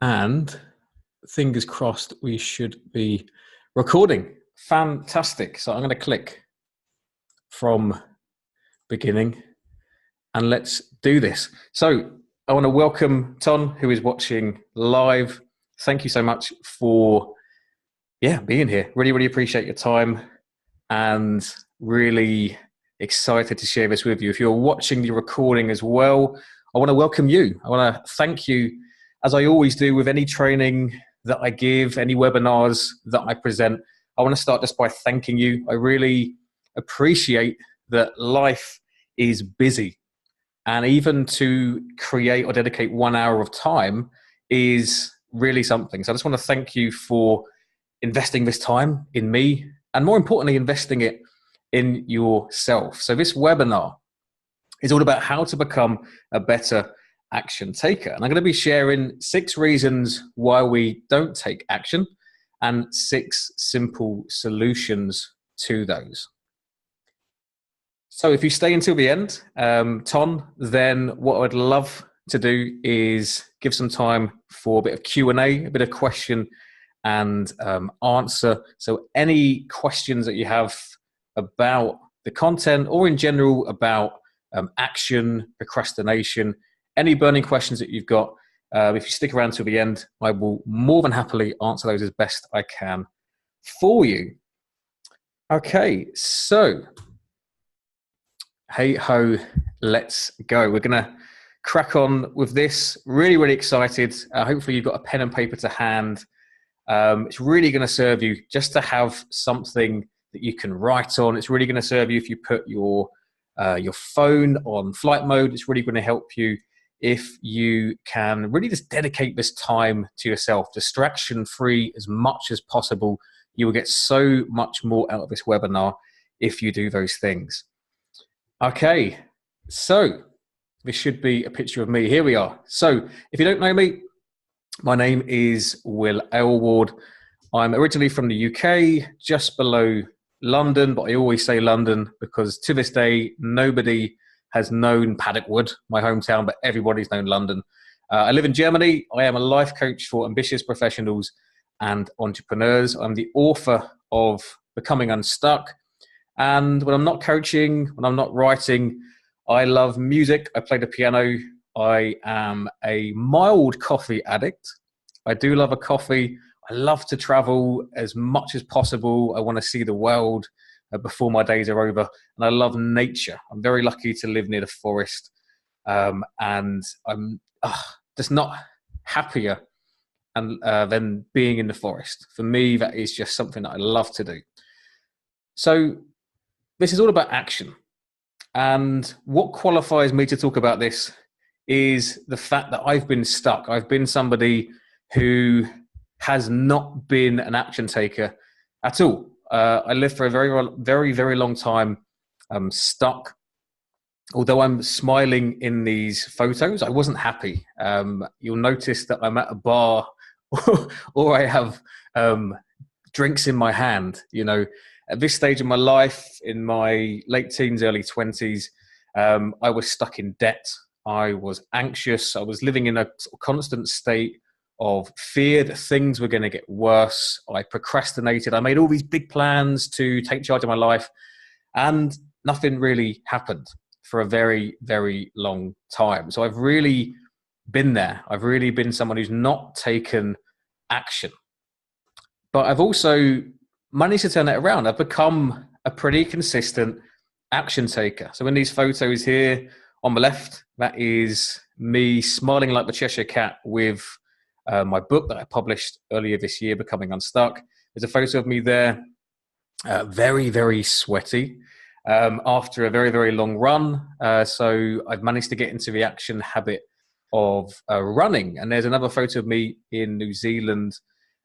And fingers crossed, we should be recording. Fantastic. So I'm going to click from beginning and let's do this. So I want to welcome Ton, who is watching live. Thank you so much for being here. Really appreciate your time and really excited to share this with you. If you're watching the recording as well, I want to welcome you. I want to thank you, as I always do with any training that I give, any webinars that I present. I want to start just by thanking you. I really appreciate that life is busy, and even to create or dedicate 1 hour of time is really something. So I just want to thank you for investing this time in me, and more importantly, investing it in yourself. So this webinar is all about how to become a better action taker. And I'm going to be sharing 6 reasons why we don't take action and 6 simple solutions to those. So if you stay until the end, Ton, then what I'd love to do is give some time for a bit of Q&A, a bit of question and answer. So any questions that you have about the content or in general about action, procrastination, any burning questions that you've got, if you stick around till the end, I will more than happily answer those as best I can for you. Okay, so hey ho, let's go. We're going to crack on with this. Really excited. Hopefully you've got a pen and paper to hand. It's really going to serve you just to have something that you can write on. It's really going to serve you if you put your phone on flight mode. It's really going to help you if you can really just dedicate this time to yourself, distraction free as much as possible. You will get so much more out of this webinar if you do those things. Okay, so this should be a picture of me. Here we are. So if you don't know me, my name is Will Aylward. I'm originally from the UK, just below London, but I always say London because to this day, nobody has known Paddockwood, my hometown, but everybody's known London. I live in Germany. I am a life coach for ambitious professionals and entrepreneurs. I'm the author of Becoming Unstuck. And when I'm not coaching, when I'm not writing, I love music. I play the piano. I am a mild coffee addict. I do love a coffee. I love to travel as much as possible. I want to see the world before my days are over. And I love nature. I'm very lucky to live near the forest. And I'm just not happier than being in the forest. For me, that is just something that I love to do. So this is all about action. And what qualifies me to talk about this is the fact that I've been stuck. I've been somebody who has not been an action taker at all. I lived for a very long time stuck. Although I'm smiling in these photos, I wasn't happy. You'll notice that I'm at a bar or I have drinks in my hand. You know, at this stage of my life, in my late teens, early 20s, I was stuck in debt. I was anxious. I was living in a constant state of fear that things were going to get worse. I procrastinated. I made all these big plans to take charge of my life, and nothing really happened for a very long time. So I've really been there. I've really been someone who's not taken action. But I've also managed to turn it around. I've become a pretty consistent action taker. So in these photos here on the left, that is me smiling like the Cheshire Cat with my book that I published earlier this year, Becoming Unstuck. There's a photo of me there, very sweaty after a very long run. So I've managed to get into the action habit of running. And there's another photo of me in New Zealand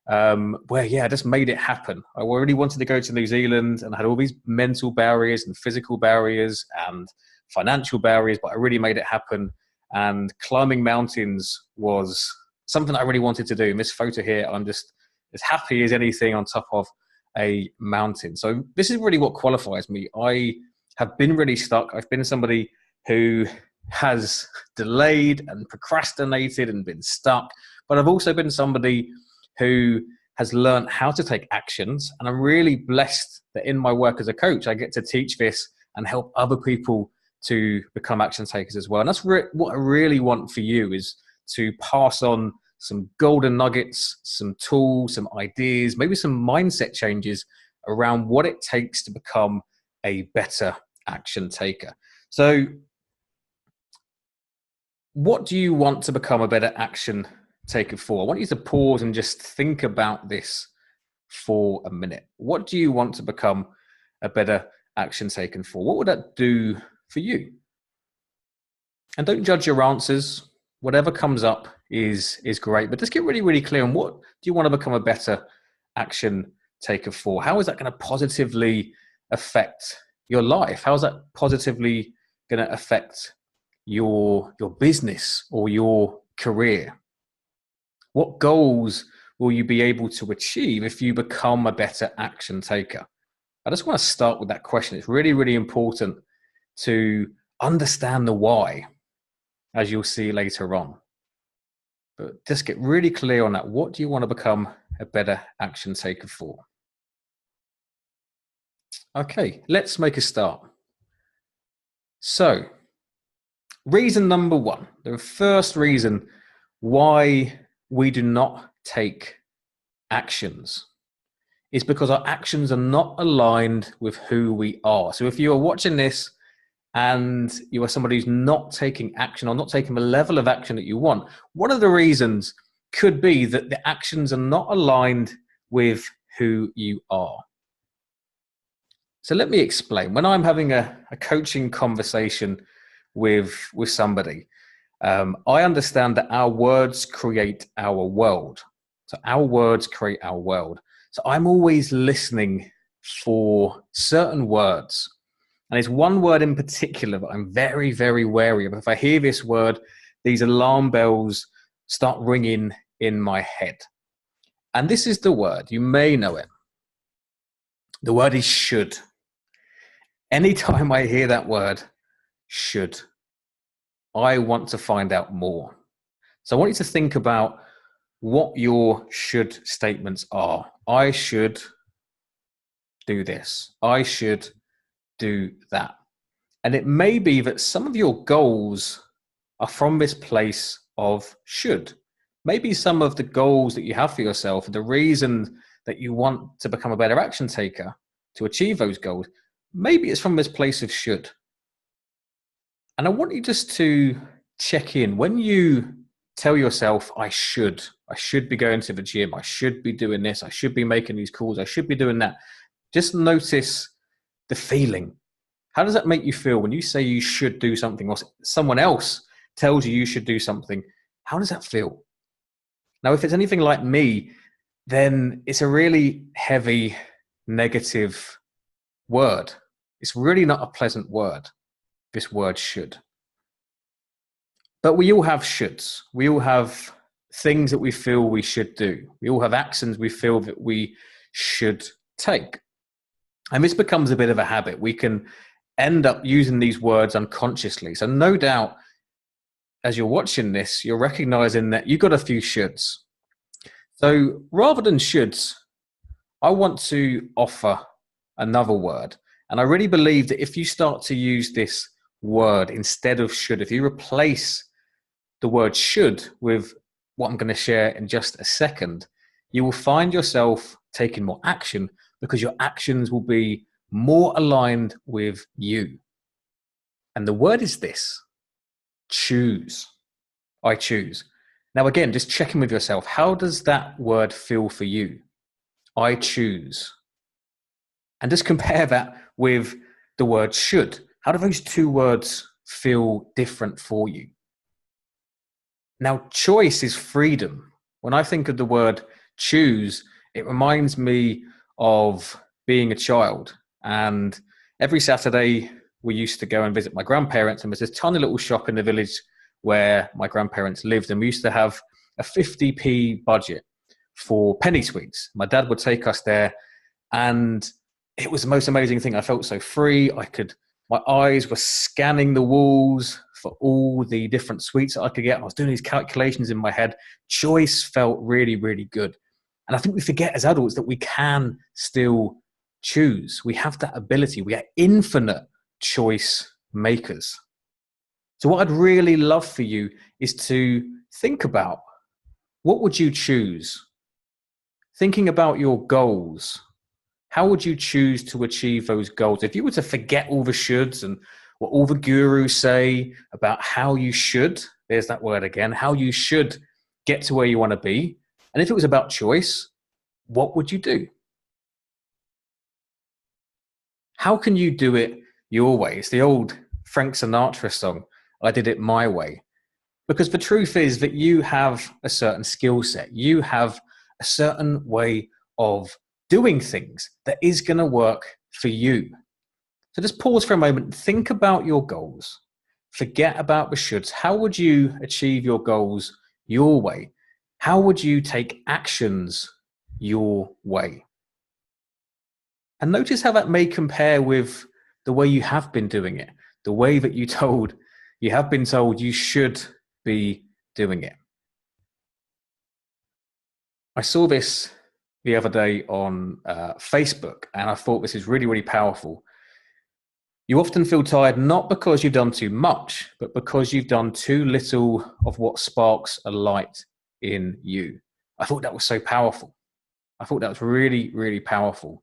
where, I just made it happen. I already wanted to go to New Zealand and I had all these mental barriers and physical barriers and financial barriers, but I really made it happen. And climbing mountains was something I really wanted to do. In this photo here, I'm just as happy as anything on top of a mountain. So this is really what qualifies me. I have been really stuck. I've been somebody who has delayed and procrastinated and been stuck, but I've also been somebody who has learned how to take actions. And I'm really blessed that in my work as a coach, I get to teach this and help other people to become action takers as well. And that's what I really want for you, is to pass on some golden nuggets, some tools, some ideas, maybe some mindset changes around what it takes to become a better action taker. So what do you want to become a better action taker for? I want you to pause and just think about this for a minute. What do you want to become a better action taker for? What would that do for you? And don't judge your answers. Whatever comes up is great, but just get really, really clear on what do you want to become a better action taker for? How is that going to positively affect your life? How is that positively going to affect your business or your career? What goals will you be able to achieve if you become a better action taker? I just want to start with that question. It's really, really important to understand the why, as you'll see later on. But just get really clear on that. What do you want to become a better action taker for? Okay, let's make a start. So, reason number one, the first reason why we do not take actions is because our actions are not aligned with who we are. So if you are watching this and you are somebody who's not taking action or not taking the level of action that you want, one of the reasons could be that the actions are not aligned with who you are. So let me explain. When I'm having a coaching conversation with somebody, I understand that our words create our world. So our words create our world. So I'm always listening for certain words. And it's one word in particular that I'm very, very wary of. If I hear this word, these alarm bells start ringing in my head. And this is the word. You may know it. The word is should. Anytime I hear that word, should, I want to find out more. So I want you to think about what your should statements are. I should do this. I should do that. And it may be that some of your goals are from this place of should. Maybe some of the goals that you have for yourself, the reason that you want to become a better action taker to achieve those goals, maybe it's from this place of should. And I want you just to check in. When you tell yourself, I should be going to the gym, I should be doing this, I should be making these calls, I should be doing that, just notice the feeling. How does that make you feel when you say you should do something or someone else tells you you should do something? How does that feel? Now, if it's anything like me, then it's a really heavy, negative word. It's really not a pleasant word, this word should. But we all have shoulds. We all have things that we feel we should do. We all have actions we feel that we should take. And this becomes a bit of a habit. We can end up using these words unconsciously. So no doubt, as you're watching this, you're recognizing that you've got a few shoulds. So rather than shoulds, I want to offer another word. And I really believe that if you start to use this word instead of should, if you replace the word should with what I'm going to share in just a second, you will find yourself taking more action because your actions will be more aligned with you. And the word is this: choose. I choose. Now, again, just check in with yourself. How does that word feel for you? I choose. And just compare that with the word should. How do those two words feel different for you? Now, choice is freedom. When I think of the word choose, it reminds me of being a child. And every Saturday, we used to go and visit my grandparents, and there's this tiny little shop in the village where my grandparents lived, and we used to have a 50p budget for penny sweets. My dad would take us there, and it was the most amazing thing. I felt so free. My eyes were scanning the walls, for all the different sweets that I could get. I was doing these calculations in my head. Choice felt really, really good. And I think we forget as adults that we can still choose. We have that ability. We are infinite choice makers. So what I'd really love for you is to think about, what would you choose? Thinking about your goals. How would you choose to achieve those goals? If you were to forget all the shoulds and what all the gurus say about how you should, there's that word again, how you should get to where you want to be. And if it was about choice, what would you do? How can you do it your way? It's the old Frank Sinatra song, I did it my way. Because the truth is that you have a certain skill set. You have a certain way of doing things that is going to work for you. So just pause for a moment and think about your goals. Forget about the shoulds. How would you achieve your goals your way? How would you take actions your way? And notice how that may compare with the way you have been doing it, the way that you have been told you should be doing it. I saw this the other day on Facebook, and I thought this is really, really powerful. You often feel tired not because you've done too much, but because you've done too little of what sparks a light in you. I thought that was so powerful. I thought that was really, really powerful.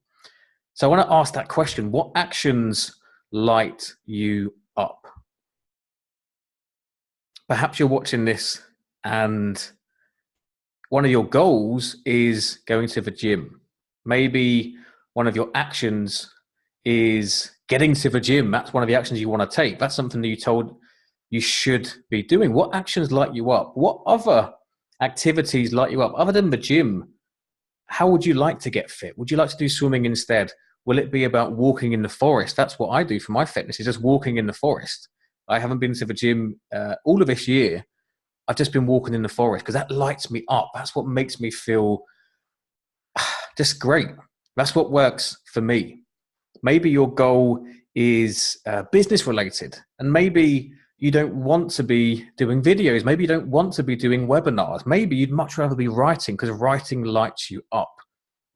So I want to ask that question: what actions light you up? Perhaps you're watching this and one of your goals is going to the gym. Maybe one of your actions is getting to the gym. That's one of the actions you want to take. That's something that you told you should be doing. What actions light you up? What other activities light you up? Other than the gym, how would you like to get fit? Would you like to do swimming instead? Will it be about walking in the forest? That's what I do for my fitness, is just walking in the forest. I haven't been to the gym all of this year. I've just been walking in the forest because that lights me up. That's what makes me feel just great. That's what works for me. Maybe your goal is business related, and maybe you don't want to be doing videos. Maybe you don't want to be doing webinars. Maybe you'd much rather be writing because writing lights you up.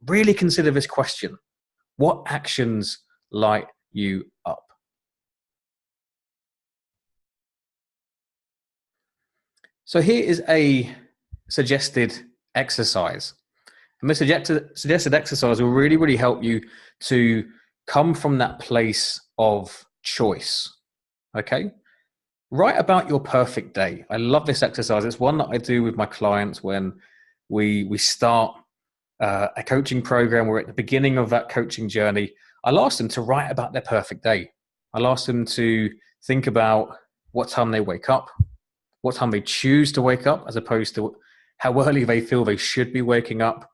Really consider this question. What actions light you up? So here is a suggested exercise. And this suggested exercise will really, really help you to come from that place of choice. Okay? Write about your perfect day. I love this exercise. It's one that I do with my clients when we start a coaching program. We're at the beginning of that coaching journey. I'll ask them to write about their perfect day. I'll ask them to think about what time they wake up, what time they choose to wake up, as opposed to how early they feel they should be waking up.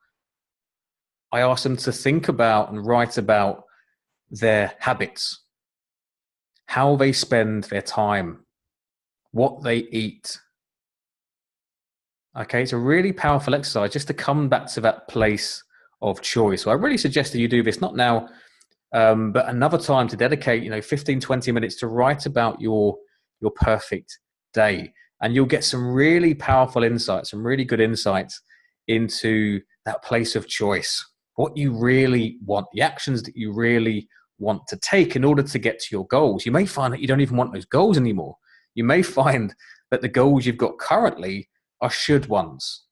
I ask them to think about and write about their habits, how they spend their time, what they eat. Okay, it's a really powerful exercise just to come back to that place of choice. So I really suggest that you do this, not now, but another time, to dedicate 15, 20 minutes to write about your perfect day. And you'll get some really powerful insights, some really good insights into that place of choice, what you really want, the actions that you really want to take in order to get to your goals. You may find that you don't even want those goals anymore. You may find that the goals you've got currently are should ones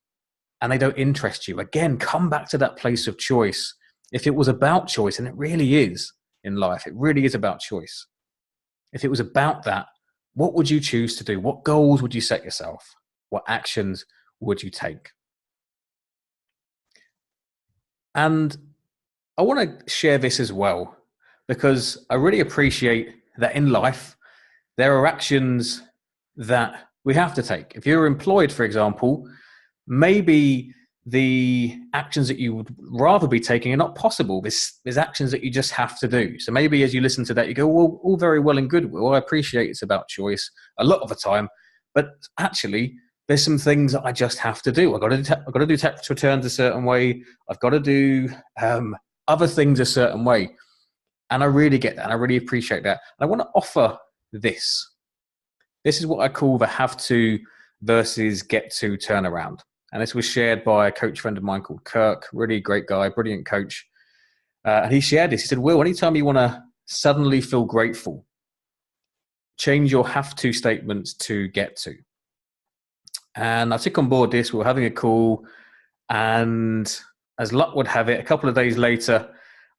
and they don't interest you. Again, come back to that place of choice. If it was about choice, and it really is in life, it really is about choice. If it was about that, what would you choose to do? What goals would you set yourself? What actions would you take? And I want to share this as well, because I really appreciate that in life, there are actions that we have to take. If you're employed, for example, maybe the actions that you would rather be taking are not possible. There's actions that you just have to do. So maybe as you listen to that, you go, well, all very well and good. Well, I appreciate it's about choice a lot of the time, but actually there's some things that I just have to do. I've got to do tax returns a certain way. I've got to do other things a certain way. And I really get that. And I really appreciate that. And I want to offer this. This is what I call the have to versus get to turnaround. And this was shared by a coach friend of mine called Kirk, really great guy, brilliant coach. And he shared this. He said, Will, anytime you want to suddenly feel grateful, change your have to statements to get to. And I took on board this. We were having a call, and as luck would have it, a couple of days later,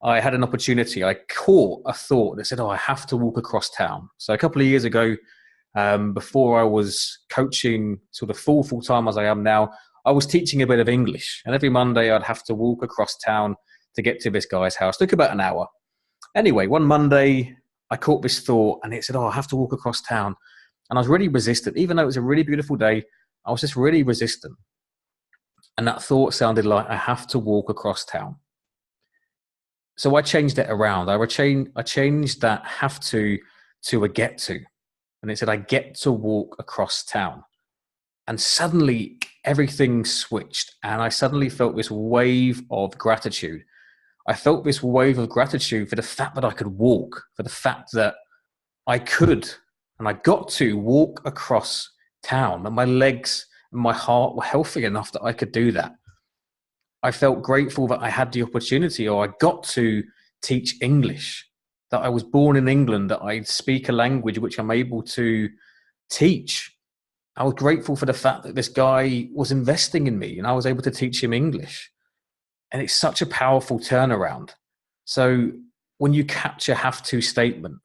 I had an opportunity. I caught a thought that said, I have to walk across town. So a couple of years ago, before I was coaching sort of full-time as I am now, I was teaching a bit of English. And every Monday, I'd have to walk across town to get to this guy's house. It took about an hour. Anyway, one Monday, I caught this thought, and it said, I have to walk across town. And I was really resistant. Even though it was a really beautiful day, I was just really resistant. And that thought sounded like, I have to walk across town. So I changed it around. I changed that have to a get to. And it said, I get to walk across town. And suddenly everything switched. And I suddenly felt this wave of gratitude. I felt this wave of gratitude for the fact that I could walk, for the fact that I could, and I got to walk across town, and my legs and my heart were healthy enough that I could do that. I felt grateful that I had the opportunity, or I got to teach English, that I was born in England, that I speak a language which I'm able to teach. I was grateful for the fact that this guy was investing in me and I was able to teach him English. And it's such a powerful turnaround. So when you catch a have to statement,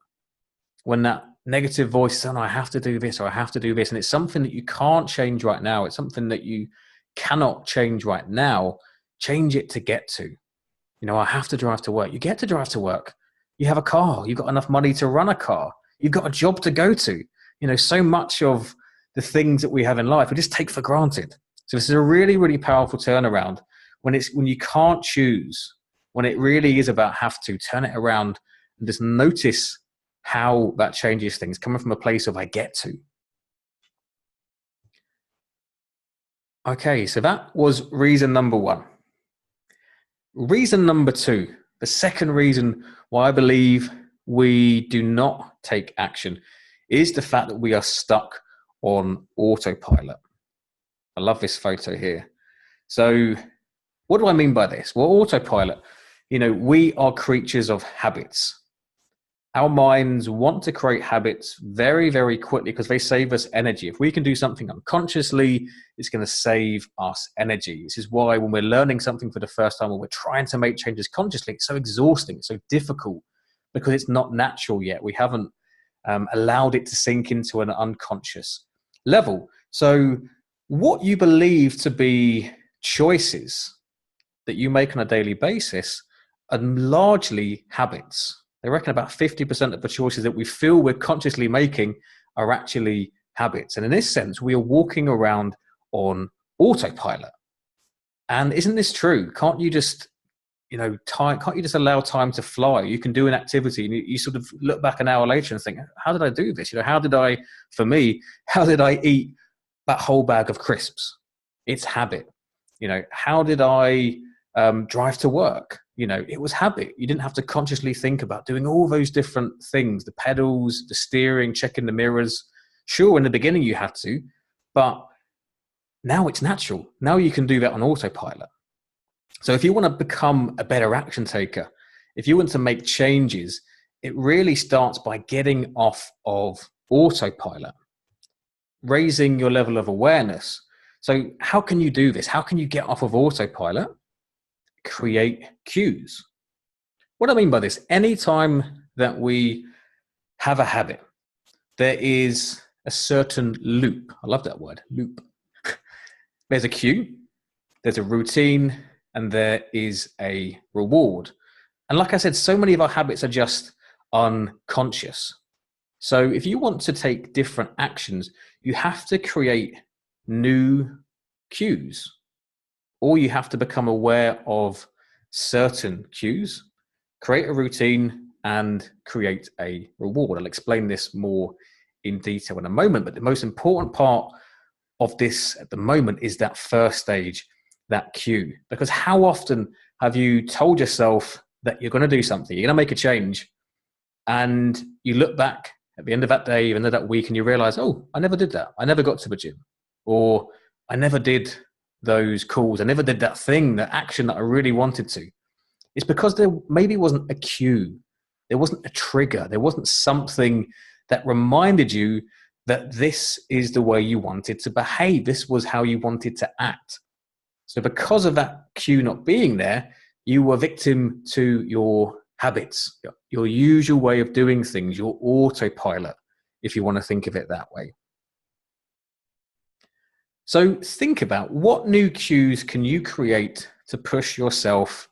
when that negative voice says, I have to do this or I have to do this, and it's something that you can't change right now, it's something that you cannot change right now, change it to get to. I have to drive to work. You get to drive to work. You have a car. You've got enough money to run a car. You've got a job to go to. So much of the things that we have in life we just take for granted. So this is a really, really powerful turnaround. When you can't choose, when it really is about have to, turn it around and just notice how that changes things, coming from a place of I get to. Okay, so that was reason number one. Reason number two, the second reason why I believe we do not take action, is the fact that we are stuck on autopilot. I love this photo here. So what do I mean by this? Well, autopilot, we are creatures of habits. Our minds want to create habits very, very quickly because they save us energy. If we can do something unconsciously, it's going to save us energy. This is why when we're learning something for the first time, when we're trying to make changes consciously, it's so exhausting, it's so difficult because it's not natural yet. We haven't allowed it to sink into an unconscious level. So what you believe to be choices that you make on a daily basis are largely habits. They reckon about 50% of the choices that we feel we're consciously making are actually habits. And in this sense, we are walking around on autopilot. And isn't this true? Can't you just, can't you just allow time to fly? You can do an activity and you sort of look back an hour later and think, how did I do this? How did I eat that whole bag of crisps? It's habit. How did I drive to work? It was habit. You didn't have to consciously think about doing all those different things, the pedals, the steering, checking the mirrors. Sure, in the beginning you had to, but now it's natural. Now you can do that on autopilot. So if you want to become a better action taker, if you want to make changes, it really starts by getting off of autopilot, raising your level of awareness. So how can you do this? How can you get off of autopilot? Create cues. What do I mean by this? Anytime that we have a habit, there is a certain loop. I love that word, loop. There's a cue, there's a routine, and there is a reward. And like I said, so many of our habits are just unconscious. So if you want to take different actions, you have to create new cues, or you have to become aware of certain cues, create a routine, and create a reward. I'll explain this more in detail in a moment, but the most important part of this at the moment is that first stage, that cue. Because how often have you told yourself that you're going to do something, you're going to make a change, and you look back at the end of that day, end of that week, and you realize, oh, I never did that. I never got to the gym, or I never did those calls. I never did that thing, that action that I really wanted to. It's because there maybe wasn't a cue. There wasn't a trigger. There wasn't something that reminded you that this is the way you wanted to behave. This was how you wanted to act. So because of that cue not being there, you were victim to your habits, your usual way of doing things, your autopilot, if you want to think of it that way. So think about, what new cues can you create to push yourself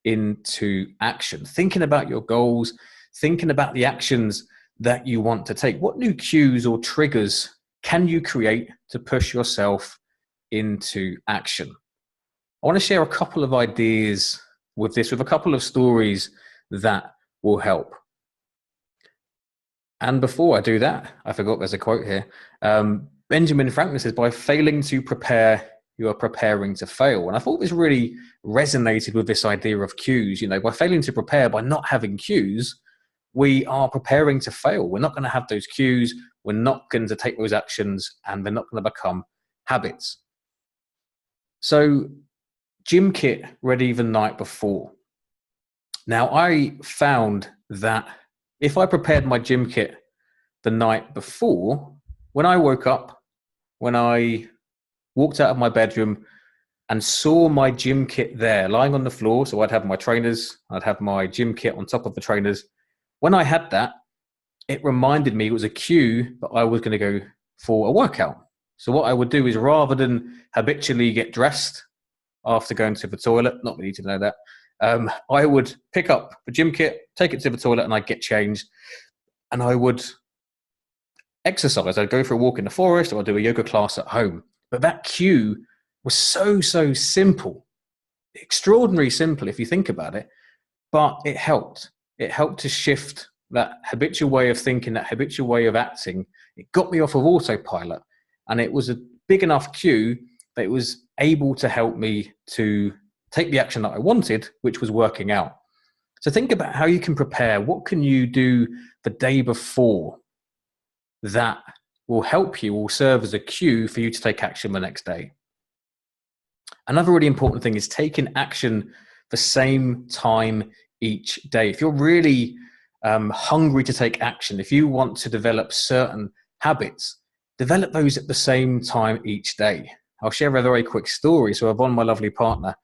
into action? Thinking about your goals, thinking about the actions that you want to take. What new cues or triggers can you create to push yourself into action? I want to share a couple of ideas with this, with a couple of stories that will help. And before I do that, I forgot there's a quote here. Benjamin Franklin says, by failing to prepare, you are preparing to fail. And I thought this really resonated with this idea of cues. By failing to prepare, by not having cues, we are preparing to fail. We're not going to have those cues. We're not going to take those actions, and they're not going to become habits. So, gym kit ready the night before. Now, I found that if I prepared my gym kit the night before, when I woke up, when I walked out of my bedroom and saw my gym kit there lying on the floor, so I'd have my trainers, I'd have my gym kit on top of the trainers. When I had that, it reminded me, it was a cue that I was going to go for a workout. So what I would do is, rather than habitually get dressed after going to the toilet, not that you need to know that, I would pick up the gym kit, take it to the toilet, and I'd get changed, and I would exercise. I'd go for a walk in the forest, or I'd do a yoga class at home. But that cue was so simple, extraordinarily simple if you think about it, but it helped. It helped to shift that habitual way of thinking, that habitual way of acting. It got me off of autopilot, and it was a big enough cue that it was able to help me to take the action that I wanted, which was working out. So think about how you can prepare. What can you do the day before that will help you, will serve as a cue for you to take action the next day? Another really important thing is taking action the same time each day. If you're really hungry to take action, if you want to develop certain habits, develop those at the same time each day. I'll share a very quick story. So Yvonne, my lovely partner,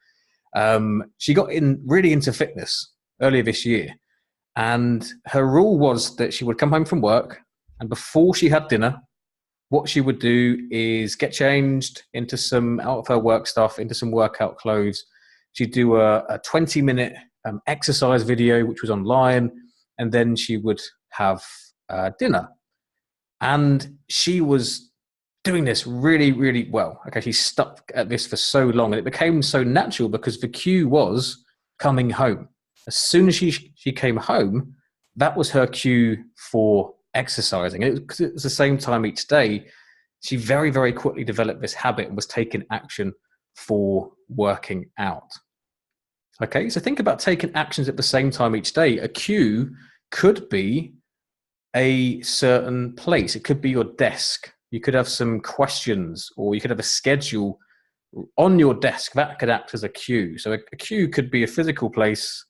she got really into fitness earlier this year. And her rule was that she would come home from work, and before she had dinner, what she would do is get changed into some out of her work stuff, into some workout clothes. She'd do a 20-minute exercise video, which was online, and then she would have dinner. And she was doing this really well. Okay, she stuck at this for so long, and it became so natural because the cue was coming home. As soon as she came home, that was her cue for exercising. And it was the same time each day. She very quickly developed this habit and was taking action for working out. Okay, so think about taking actions at the same time each day. A cue could be a certain place. It could be your desk. You could have some questions, or you could have a schedule on your desk. That could act as a cue. So a cue could be a physical place,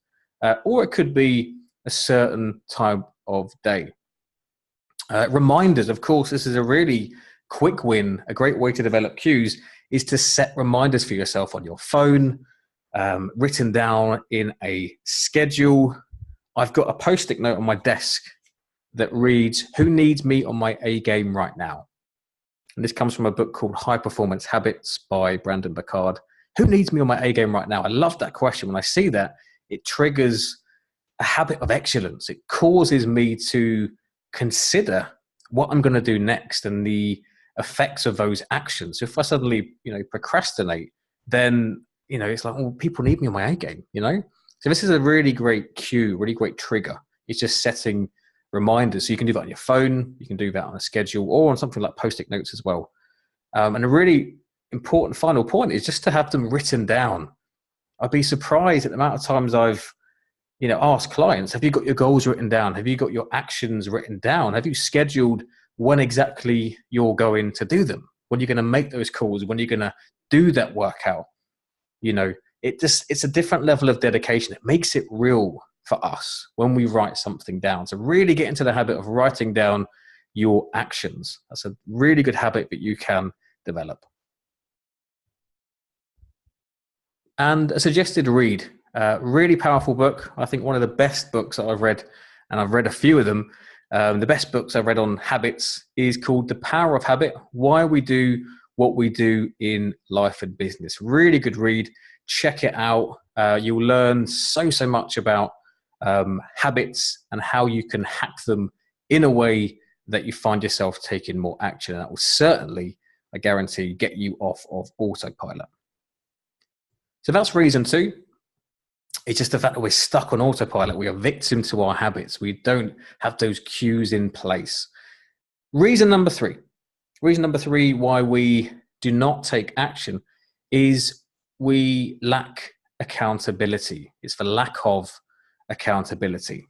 or it could be a certain time of day. Reminders, of course, this is a really quick win. A great way to develop cues is to set reminders for yourself on your phone, written down in a schedule. I've got a post-it note on my desk that reads, "Who needs me on my A game right now?" And this comes from a book called High Performance Habits by Brandon Burchard. Who needs me on my A game right now? I love that question. When I see that, it triggers a habit of excellence. It causes me to consider what I'm going to do next and the effects of those actions. So if I suddenly, procrastinate, then, it's like, well, people need me on my A game, So this is a really great cue, really great trigger. It's just setting reminders. So you can do that on your phone, you can do that on a schedule, or on something like post-it notes as well. And a really important final point is just to have them written down. I'd be surprised at the amount of times I've ask clients, have you got your goals written down? Have you got your actions written down? Have you scheduled when exactly you're going to do them? When you're going to make those calls? When you're going to do that workout? It's a different level of dedication. It makes it real for us when we write something down. So really get into the habit of writing down your actions. That's a really good habit that you can develop. And a suggested read, really powerful book. I think one of the best books that I've read, and I've read a few of them. The best books I've read on habits is called The Power of Habit: Why We Do What We Do in Life and Business. Really good read. Check it out. You'll learn so much about habits and how you can hack them in a way that you find yourself taking more action. And that will certainly, I guarantee, get you off of autopilot. So that's reason two. It's just the fact that we're stuck on autopilot. We are victim to our habits. We don't have those cues in place. Reason number three why we do not take action is we lack accountability. It's the lack of accountability.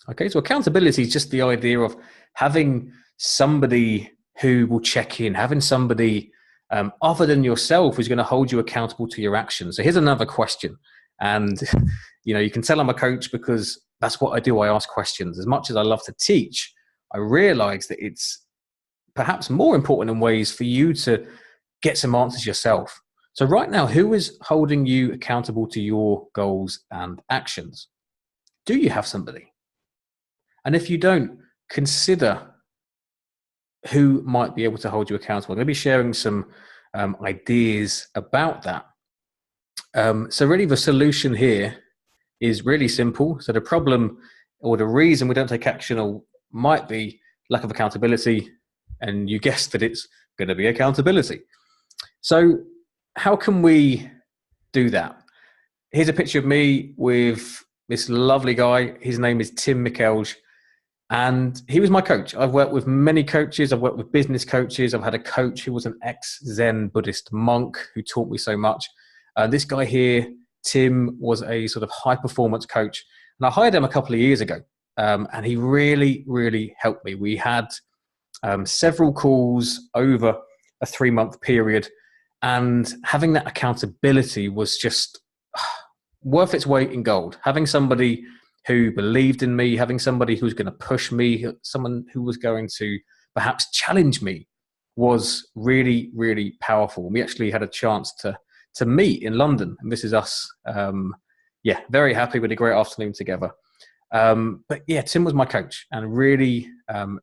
Okay, so accountability is just the idea of having somebody who will check in, having somebody other than yourself who's going to hold you accountable to your actions. So here's another question. And, you can tell I'm a coach because that's what I do. I ask questions. As much as I love to teach, I realize that it's perhaps more important in ways for you to get some answers yourself. So right now, who is holding you accountable to your goals and actions? Do you have somebody? And if you don't, consider who might be able to hold you accountable. I'm going to be sharing some ideas about that. So really the solution here is really simple. So the problem or the reason we don't take action might be lack of accountability. And you guessed that it's going to be accountability. So how can we do that? Here's a picture of me with this lovely guy. His name is Tim McKelge. And he was my coach. I've worked with many coaches. I've worked with business coaches. I've had a coach who was an ex-Zen Buddhist monk who taught me so much. This guy here, Tim, was a sort of high-performance coach. And I hired him a couple of years ago. And he really, really helped me. We had several calls over a 3-month period. And having that accountability was just worth its weight in gold. Having somebody who believed in me, having somebody who was going to push me, someone who was going to perhaps challenge me was really, really powerful. We actually had a chance to meet in London, and this is us. Very happy with a great afternoon together. But yeah, Tim was my coach and really,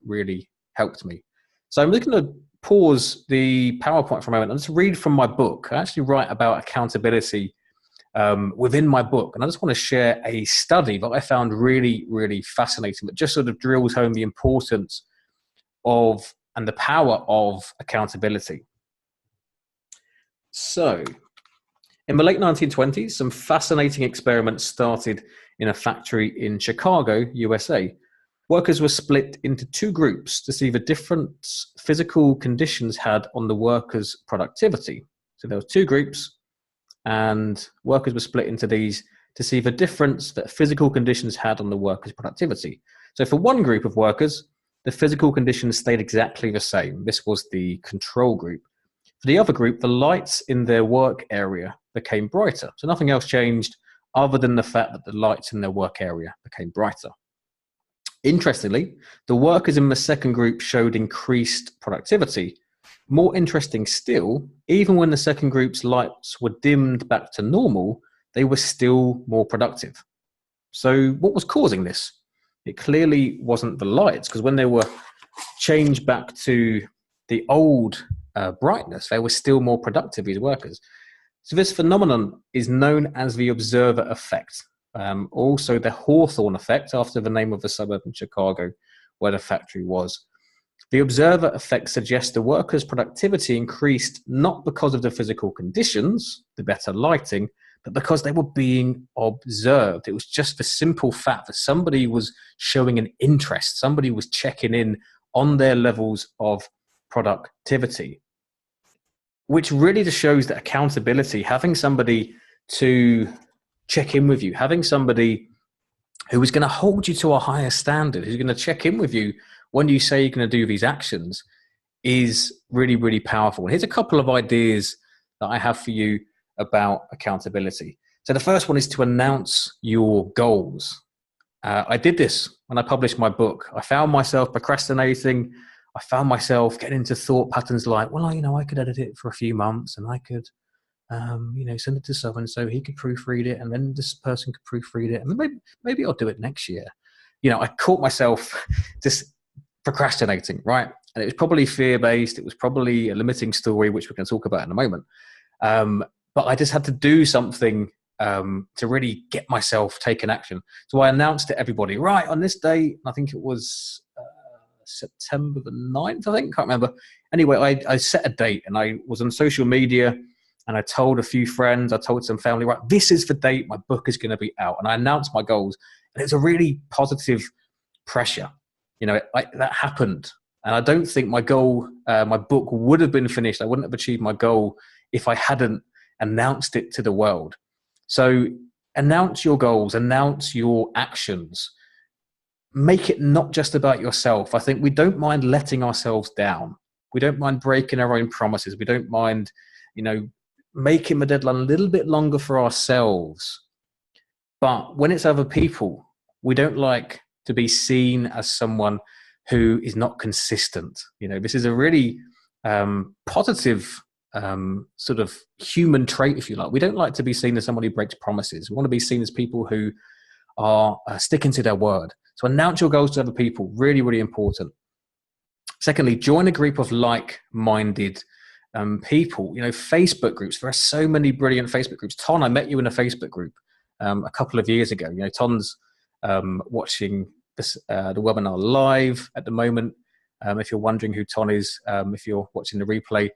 really helped me. So I'm looking to pause the PowerPoint for a moment and just read from my book. I actually write about accountability within my book. And I just want to share a study that I found really, really fascinating, that just sort of drills home the importance of and the power of accountability. So in the late 1920s, some fascinating experiments started in a factory in Chicago, USA. Workers were split into two groups to see the different physical conditions had on the workers' productivity. So there were two groups, and workers were split into these to see the difference that physical conditions had on the workers' productivity. So for one group of workers, the physical conditions stayed exactly the same. This was the control group. For the other group, the lights in their work area became brighter. So nothing else changed other than the fact that the lights in their work area became brighter. Interestingly, the workers in the second group showed increased productivity. More interesting still, even when the second group's lights were dimmed back to normal, they were still more productive. So what was causing this? It clearly wasn't the lights, because when they were changed back to the old brightness, they were still more productive, these workers. So this phenomenon is known as the observer effect. Also the Hawthorne effect, after the name of the suburb in Chicago where the factory was. The observer effect suggests the workers' productivity increased not because of the physical conditions, the better lighting, but because they were being observed. It was just the simple fact that somebody was showing an interest, somebody was checking in on their levels of productivity, which really just shows that accountability, having somebody to check in with you, having somebody who is going to hold you to a higher standard, who's going to check in with you when you say you're going to do these actions, is really, really powerful. And here's a couple of ideas that I have for you about accountability. So the first one is to announce your goals. I did this when I published my book. I found myself procrastinating. I found myself getting into thought patterns like, well, I could edit it for a few months, and I could, send it to someone so he could proofread it, and then this person could proofread it, and maybe I'll do it next year. I caught myself just procrastinating, right? And it was probably fear-based. It was probably a limiting story, which we're going to talk about in a moment. But I just had to do something to really get myself taking action. So I announced to everybody, right, on this day, I think it was September the 9th, I think, can't remember. Anyway, I set a date, and I was on social media, and I told a few friends, I told some family, right, this is the date my book is going to be out. And I announced my goals, and it was a really positive pressure. That happened. And I don't think my goal, my book would have been finished. I wouldn't have achieved my goal if I hadn't announced it to the world. So announce your goals, announce your actions. Make it not just about yourself. I think we don't mind letting ourselves down. We don't mind breaking our own promises. We don't mind, making the deadline a little bit longer for ourselves. But when it's other people, we don't like to be seen as someone who is not consistent. This is a really positive sort of human trait, if you like. We don't like to be seen as someone who breaks promises. We want to be seen as people who are sticking to their word. So announce your goals to other people, really, really important. Secondly, join a group of like-minded people. Facebook groups. There are so many brilliant Facebook groups. Ton, I met you in a Facebook group a couple of years ago. Ton's watching this, the webinar live at the moment. If you're wondering who Ton is, if you're watching the replay,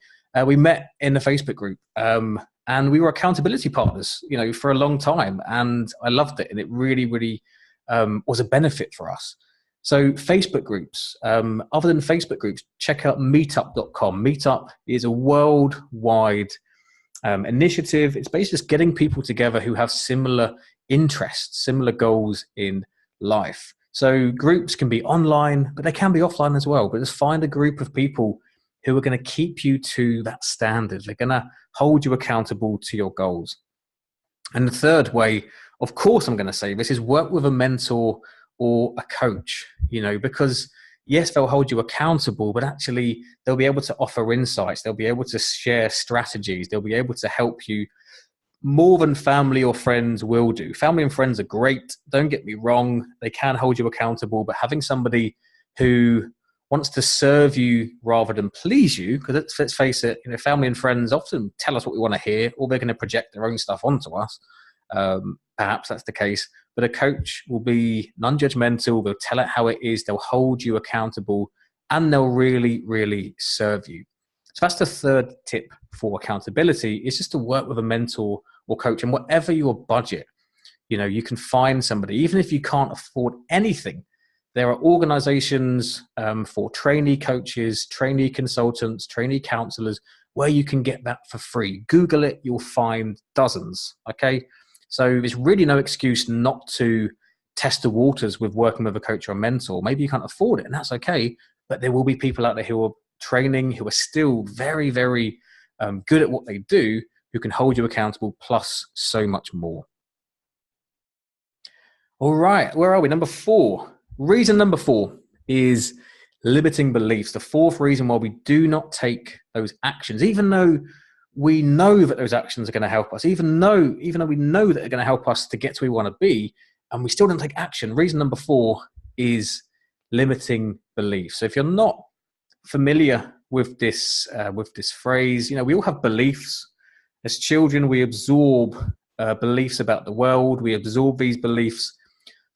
we met in the Facebook group, and we were accountability partners, for a long time, and I loved it, and it really, really was a benefit for us. So Facebook groups, other than Facebook groups, check out meetup.com. Meetup is a worldwide initiative. It's basically just getting people together who have similar interests, similar goals in life. So groups can be online, but they can be offline as well. But just find a group of people who are going to keep you to that standard. They're going to hold you accountable to your goals. And the third way, of course, I'm going to say this, is work with a mentor or a coach, because yes, they'll hold you accountable, but actually they'll be able to offer insights. They'll be able to share strategies. They'll be able to help you more than family or friends will do. Family and friends are great. Don't get me wrong. They can hold you accountable, but having somebody who wants to serve you rather than please you, because let's face it, family and friends often tell us what we want to hear, or they're going to project their own stuff onto us. Perhaps that's the case, but a coach will be non-judgmental. They'll tell it how it is. They'll hold you accountable, and they'll really, really serve you. So that's the third tip for accountability, is just to work with a mentor or coach, and whatever your budget, you can find somebody. Even if you can't afford anything, there are organizations for trainee coaches, trainee consultants, trainee counselors, where you can get that for free. Google it, you'll find dozens, okay? So there's really no excuse not to test the waters with working with a coach or a mentor. Maybe you can't afford it, and that's okay, but there will be people out there who are training, who are still very, very good at what they do, who can hold you accountable, plus so much more. All right, where are we? Number 4. Reason number 4 is limiting beliefs. The fourth reason why we do not take those actions, even though we know that those actions are going to help us, even though we know that they're going to help us to get to where we want to be, and we still don't take action. Reason number 4 is limiting beliefs. So if you're not familiar with this phrase, we all have beliefs. As children, we absorb beliefs about the world. We absorb these beliefs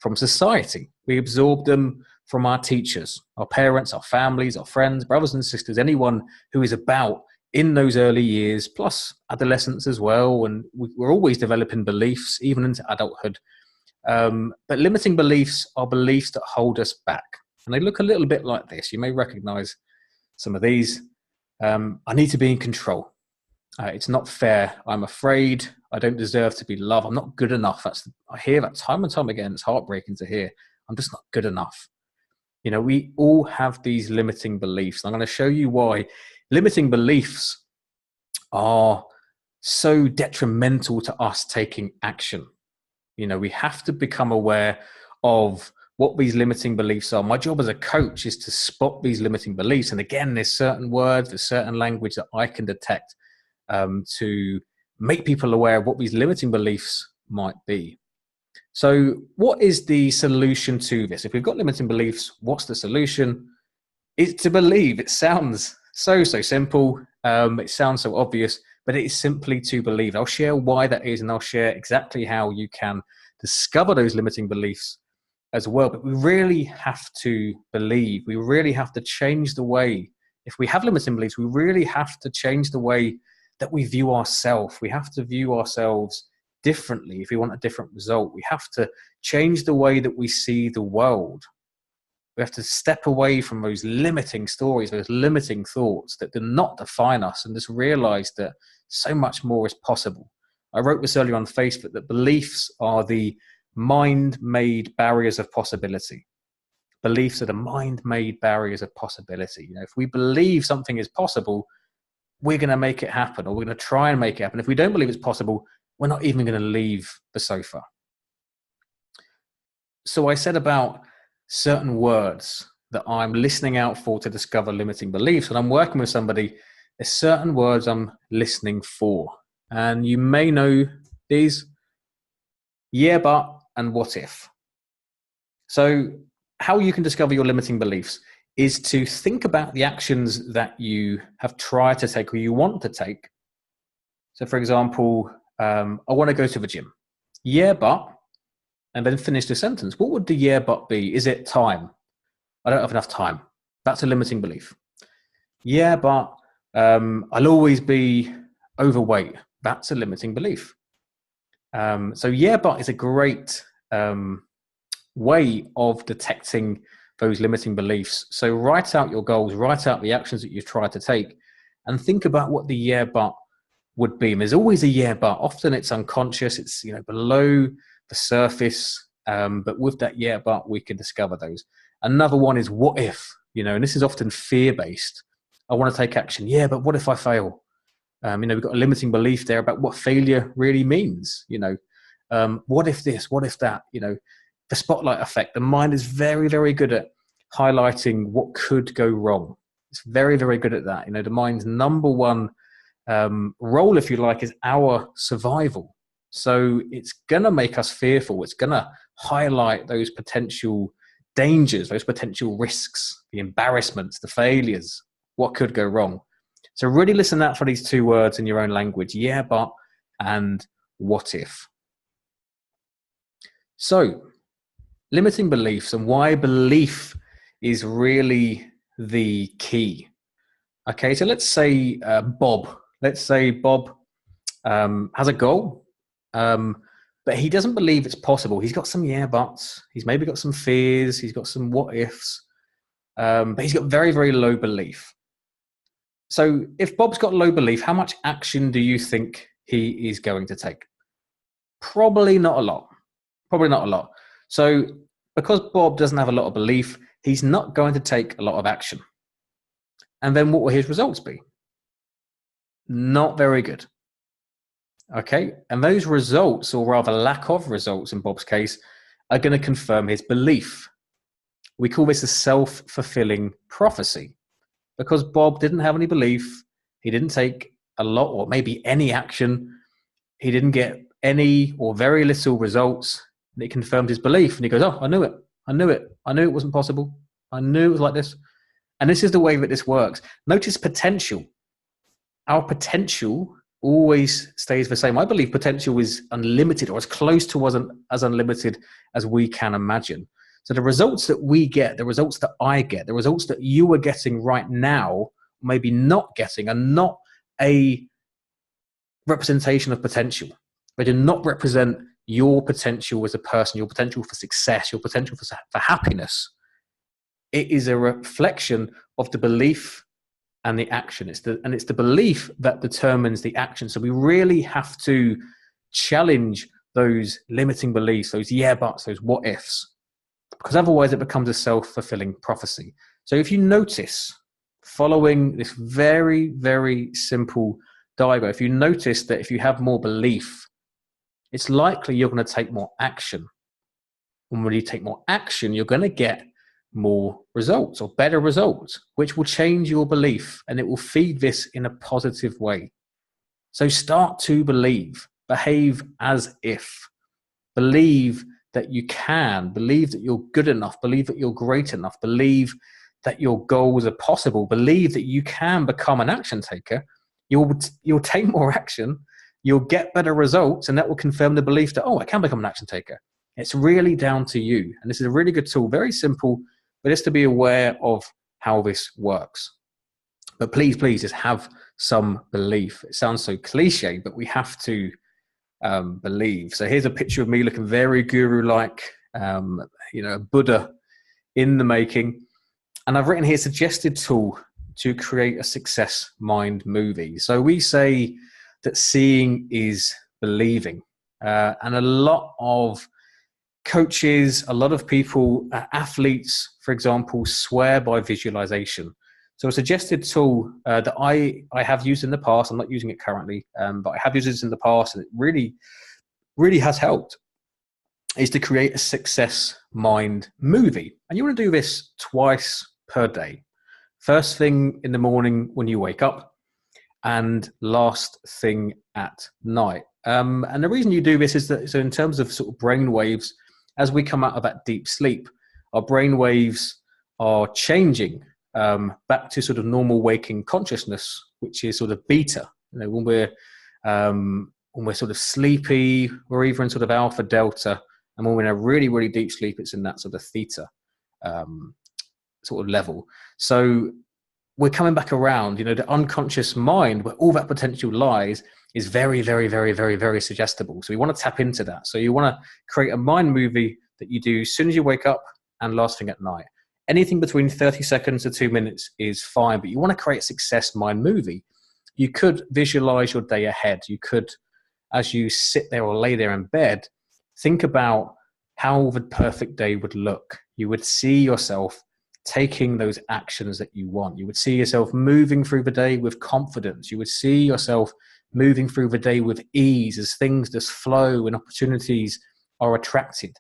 from society. We absorb them from our teachers, our parents, our families, our friends, brothers and sisters, anyone who is about in those early years, plus adolescence as well. And we're always developing beliefs, even into adulthood. But limiting beliefs are beliefs that hold us back. And they look a little bit like this. You may recognize some of these. I need to be in control. It's not fair. I'm afraid. I don't deserve to be loved. I'm not good enough. I hear that time and time again. It's heartbreaking to hear. I'm just not good enough. We all have these limiting beliefs. I'm going to show you why limiting beliefs are so detrimental to us taking action. We have to become aware of what these limiting beliefs are. My job as a coach is to spot these limiting beliefs. And again, there's certain words, there's certain language that I can detect to make people aware of what these limiting beliefs might be. So what is the solution to this? If we've got limiting beliefs, what's the solution? It's to believe. It sounds so simple. It sounds so obvious, but it is simply to believe. I'll share why that is, and I'll share exactly how you can discover those limiting beliefs as well. But we really have to believe. We really have to change the way. If we have limiting beliefs, we really have to change the way that we view ourselves. We have to view ourselves differently if we want a different result. We have to change the way that we see the world. We have to step away from those limiting stories, those limiting thoughts that do not define us, and just realize that so much more is possible. I wrote this earlier on Facebook that beliefs are the mind-made barriers of possibility. Beliefs are the mind-made barriers of possibility. If we believe something is possible, we're going to make it happen, or we're going to try and make it happen. If we don't believe it's possible, we're not even going to leave the sofa. So I said about certain words that I'm listening out for to discover limiting beliefs. And I'm working with somebody, there's certain words I'm listening for. And you may know these: yeah, but, and what if. So how you can discover your limiting beliefs is to think about the actions that you have tried to take or you want to take. So for example, I want to go to the gym. Yeah, but, and then finish the sentence. What would the yeah, but be? Is it time? I don't have enough time. That's a limiting belief. Yeah, but I'll always be overweight. That's a limiting belief. So yeah, but is a great way of detecting those limiting beliefs. So write out your goals, write out the actions that you've tried to take, and think about what the yeah, but would be. And there's always a yeah, but. Often it's unconscious. It's below the surface. But with that yeah, but, we can discover those. Another one is what if, and this is often fear-based. I want to take action. Yeah, but what if I fail? We've got a limiting belief there about what failure really means. What if this? What if that? The spotlight effect. The mind is very, very good at highlighting what could go wrong. It's very, very good at that. The mind's number one role, if you like, is our survival. So it's going to make us fearful. It's going to highlight those potential dangers, those potential risks, the embarrassments, the failures, what could go wrong. So really listen out for these two words in your own language: yeah, but, and what if. So limiting beliefs and why belief is really the key. Okay, so let's say Bob has a goal, but he doesn't believe it's possible. He's got some yeah buts. He's maybe got some fears. He's got some what ifs, but he's got very, very low belief. So if Bob's got low belief, how much action do you think he is going to take? Probably not a lot. Probably not a lot. So because Bob doesn't have a lot of belief, he's not going to take a lot of action. And then what will his results be? Not very good. Okay, and those results, or rather lack of results in Bob's case, are going to confirm his belief. We call this a self-fulfilling prophecy. Because Bob didn't have any belief, he didn't take a lot or maybe any action, he didn't get any or very little results, and it confirmed his belief. And he goes, oh, I knew it. I knew it wasn't possible. I knew it was like this. And this is the way that this works. Notice potential. Our potential always stays the same. I believe potential is unlimited, or as close to as unlimited as we can imagine. So the results that we get, the results that I get, the results that you are getting right now, maybe not getting, are not a representation of potential. They do not represent your potential as a person, your potential for success, your potential for happiness. It is a reflection of the belief and the action. It's the belief that determines the action. So we really have to challenge those limiting beliefs, those yeah buts, those what ifs, because otherwise it becomes a self-fulfilling prophecy. So if you notice, following this very, very simple diagram, if you notice that if you have more belief, it's likely you're going to take more action. And when you take more action, you're going to get more results or better results, which will change your belief and it will feed this in a positive way. So start to believe, behave as if, believe that you can, believe that you're good enough, believe that you're great enough, believe that your goals are possible, believe that you can become an action taker. You'll take more action, you'll get better results, and that will confirm the belief that, oh, I can become an action taker. It's really down to you. And this is a really good tool, very simple, but just to be aware of how this works. But please, just have some belief. It sounds so cliche, but we have to believe. So here's a picture of me looking very guru-like, Buddha in the making. And I've written here suggested tool to create a success mind movie. So we say that seeing is believing. And a lot of coaches, a lot of people, athletes, for example, swear by visualization. So a suggested tool that I have used in the past, I'm not using it currently, but I have used this in the past, and it really, really has helped, is to create a success mind movie. And you want to do this twice per day. First thing in the morning when you wake up, and last thing at night. And the reason you do this is that, so in terms of sort of brain waves, as we come out of that deep sleep, our brain waves are changing back to sort of normal waking consciousness, which is sort of beta. When we're sort of sleepy, we're either in sort of alpha, delta, and when we're in a really, really deep sleep, it's in that sort of theta sort of level. So we're coming back around. The unconscious mind, where all that potential lies, is very, very, very, very, very suggestible. So we want to tap into that. So you want to create a mind movie that you do as soon as you wake up and last thing at night. Anything between 30 seconds to 2 minutes is fine, but you want to create a success mind movie. You could visualize your day ahead. You could, as you sit there or lay there in bed, think about how the perfect day would look. You would see yourself taking those actions that you want. You would see yourself moving through the day with confidence. You would see yourself moving through the day with ease as things just flow and opportunities are attracted.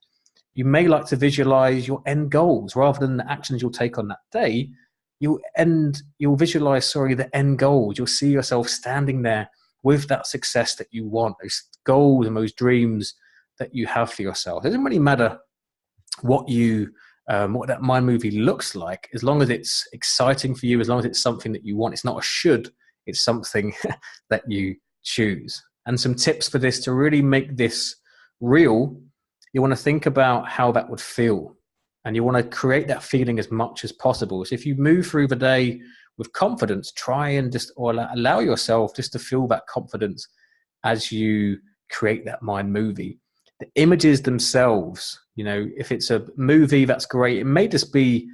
You may like to visualize your end goals rather than the actions you'll take on that day. You'll visualize, the end goals. You'll see yourself standing there with that success that you want, those goals and those dreams that you have for yourself. It doesn't really matter what that mind movie looks like, as long as it's exciting for you, as long as it's something that you want. It's not a should, it's something that you choose. And some tips for this to really make this real: you want to think about how that would feel, and you want to create that feeling as much as possible. So if you move through the day with confidence, try and allow yourself just to feel that confidence as you create that mind movie. The images themselves, if it's a movie, that's great. It may just be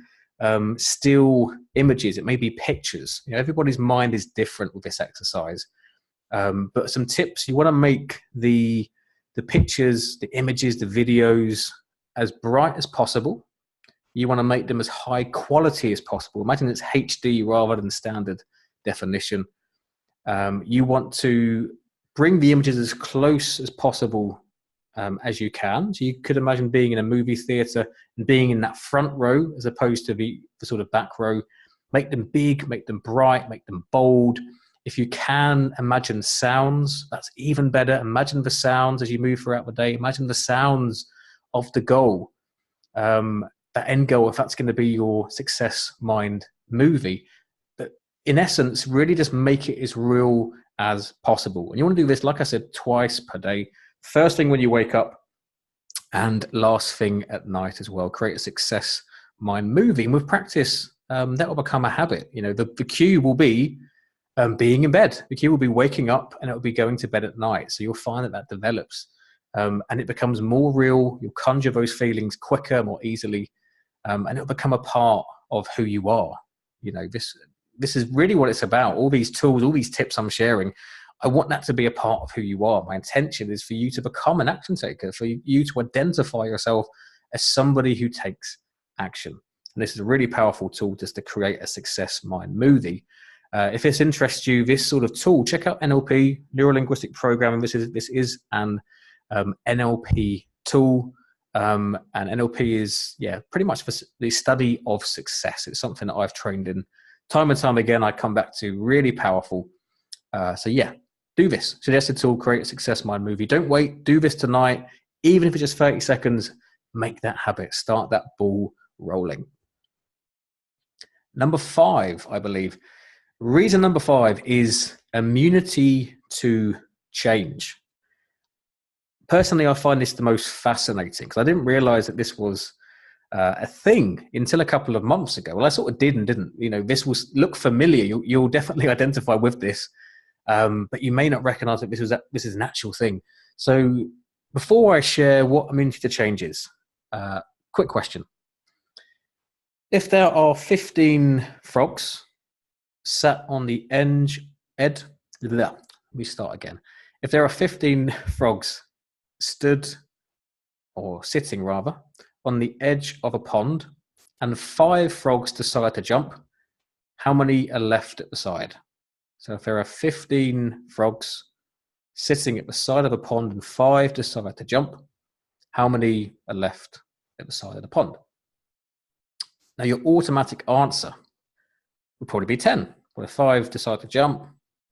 still images. It may be pictures. Everybody's mind is different with this exercise. But some tips: you want to make the pictures, the images, the videos as bright as possible. You want to make them as high quality as possible. Imagine it's HD rather than standard definition. You want to bring the images as close as possible as you can. So you could imagine being in a movie theater and being in that front row as opposed to the sort of back row. Make them big, make them bright, make them bold. If you can imagine sounds, that's even better. Imagine the sounds as you move throughout the day. Imagine the sounds of the goal, that end goal, if that's going to be your success mind movie. But in essence, really just make it as real as possible. And you want to do this, like I said, twice per day. First thing when you wake up and last thing at night as well. Create a success mind movie. And with practice, that will become a habit. The cue will be being in bed. The cue will be waking up, and it will be going to bed at night. So you'll find that develops and it becomes more real. You'll conjure those feelings quicker, more easily, and it'll become a part of who you are. this is really what it's about. All these tools, all these tips I'm sharing, I want that to be a part of who you are. My intention is for you to become an action taker, for you to identify yourself as somebody who takes action. And this is a really powerful tool just to create a success mind movie. If this interests you, this sort of tool, check out NLP, Neuro Linguistic Programming. This is an NLP tool. And NLP is, pretty much for the study of success. It's something that I've trained in time and time again. I come back to really powerful. Do this. Suggested tool, create a success mind movie. Don't wait. Do this tonight. Even if it's just 30 seconds, make that habit. Start that ball rolling. Number 5, I believe. Reason number 5 is immunity to change. Personally, I find this the most fascinating because I didn't realize that this was a thing until a couple of months ago. Well, I sort of did and didn't. This will look familiar. You'll definitely identify with this, but you may not recognize that this is an actual thing. So before I share what immunity to change is, quick question. If there are 15 frogs sat on the If there are 15 frogs stood, or sitting rather, on the edge of a pond, and 5 frogs decide to jump, how many are left at the side? So if there are 15 frogs sitting at the side of a pond and 5 decide to jump, how many are left at the side of the pond? Now your automatic answer would probably be 10. Well, if 5 decide to jump,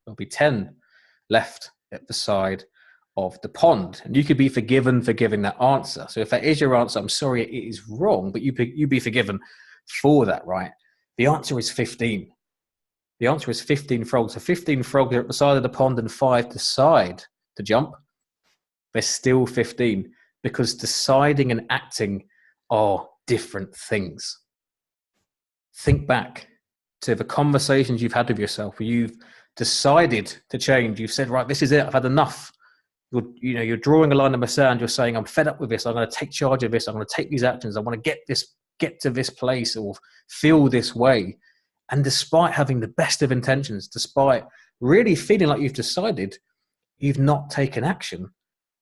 there'll be 10 left at the side of the pond. And you could be forgiven for giving that answer. So if that is your answer, I'm sorry, it is wrong, but you be forgiven for that, right? The answer is 15. The answer is 15 frogs. So 15 frogs are at the side of the pond and 5 decide to jump. There's still 15 because deciding and acting are different things. Think back to the conversations you've had with yourself where you've decided to change. You've said, right, this is it. I've had enough. You're drawing a line in the sand. You're saying, I'm fed up with this. I'm going to take charge of this. I'm going to take these actions. I want to get to this place or feel this way. And despite having the best of intentions, despite really feeling like you've decided, you've not taken action,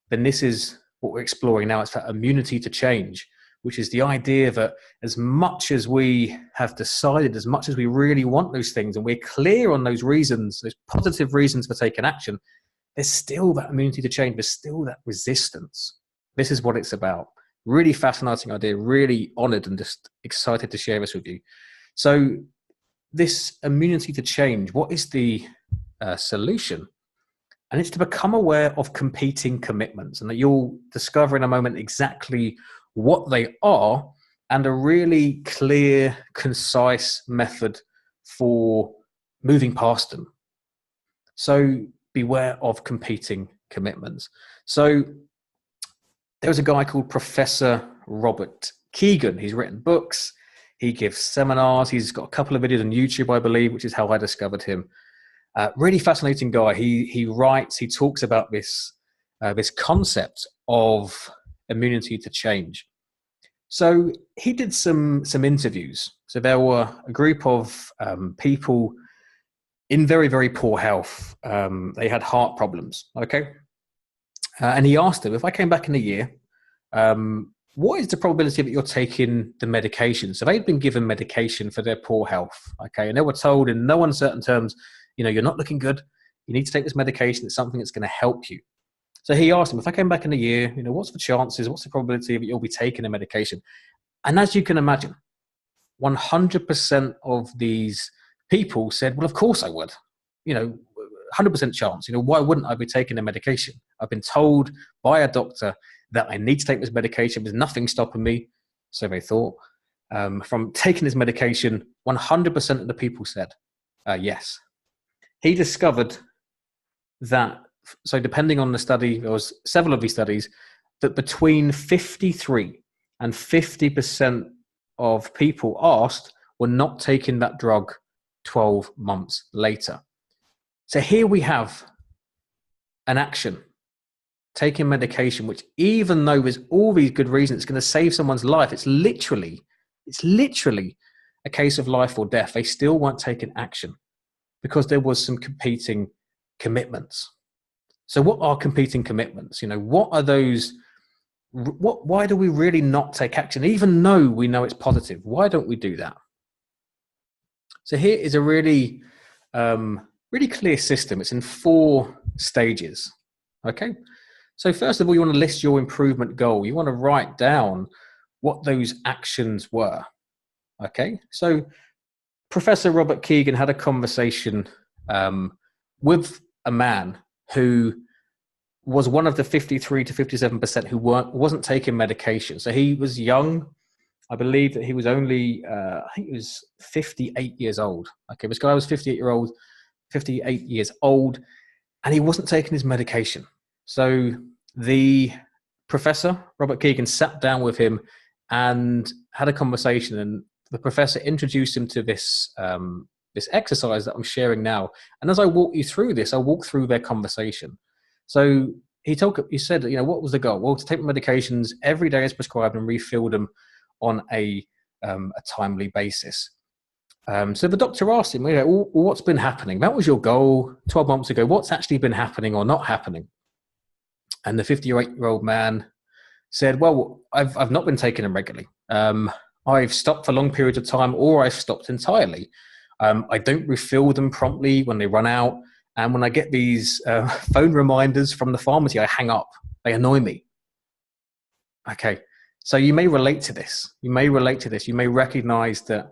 then this is what we're exploring now. It's that immunity to change, which is the idea that as much as we have decided, as much as we really want those things, and we're clear on those reasons, those positive reasons for taking action, there's still that immunity to change. There's still that resistance. This is what it's about. Really fascinating idea, really honored and just excited to share this with you. So this immunity to change, what is the solution? And it's to become aware of competing commitments, and that you'll discover in a moment exactly what they are and a really clear, concise method for moving past them. So beware of competing commitments. So there was a guy called Professor Robert Keegan. He's written books. He gives seminars. He's got a couple of videos on YouTube, I believe, which is how I discovered him. Really fascinating guy. He writes, he talks about this concept of immunity to change. So he did some interviews. So there were a group of people in very, very poor health. They had heart problems, okay? And he asked them, if I came back in a year, what is the probability that you're taking the medication? So they'd been given medication for their poor health, okay? And they were told in no uncertain terms, you're not looking good. You need to take this medication. It's something that's going to help you. So he asked them, if I came back in a year, what's the chances? What's the probability that you'll be taking the medication? And as you can imagine, 100% of these people said, well, of course I would. 100% chance. Why wouldn't I be taking the medication? I've been told by a doctor that I need to take this medication. There's nothing stopping me, so they thought, from taking this medication. 100% of the people said yes. He discovered that, so depending on the study, there was several of these studies, that between 53 and 50% of people asked were not taking that drug 12 months later. So here we have an action, taking medication, which even though there's all these good reasons it's going to save someone's life, it's literally a case of life or death, they still weren't taking action because there was some competing commitments. So what are competing commitments? What are those? Why do we really not take action, even though we know it's positive? Why don't we do that? So here is a really clear system. It's in 4 stages. Okay. So first of all, you want to list your improvement goal. You want to write down what those actions were. Okay. So Professor Robert Keegan had a conversation with a man who was one of the 53 to 57% who wasn't taking medication. So he was young. I believe that he was only, I think he was 58 years old. Okay, this guy was 58 years old, and he wasn't taking his medication. So the professor, Robert Keegan, sat down with him and had a conversation, and the professor introduced him to this exercise that I'm sharing now. And as I walk you through this, I'll walk through their conversation. So he said, what was the goal? Well, to take medications every day as prescribed and refill them on a timely basis. So the doctor asked him, what's been happening? That was your goal 12 months ago. What's actually been happening or not happening? And the 58-year-old man said, well, I've not been taking them regularly. I've stopped for long periods of time, or I've stopped entirely. I don't refill them promptly when they run out. And when I get these phone reminders from the pharmacy, I hang up. They annoy me. Okay, so you may relate to this. You may recognize that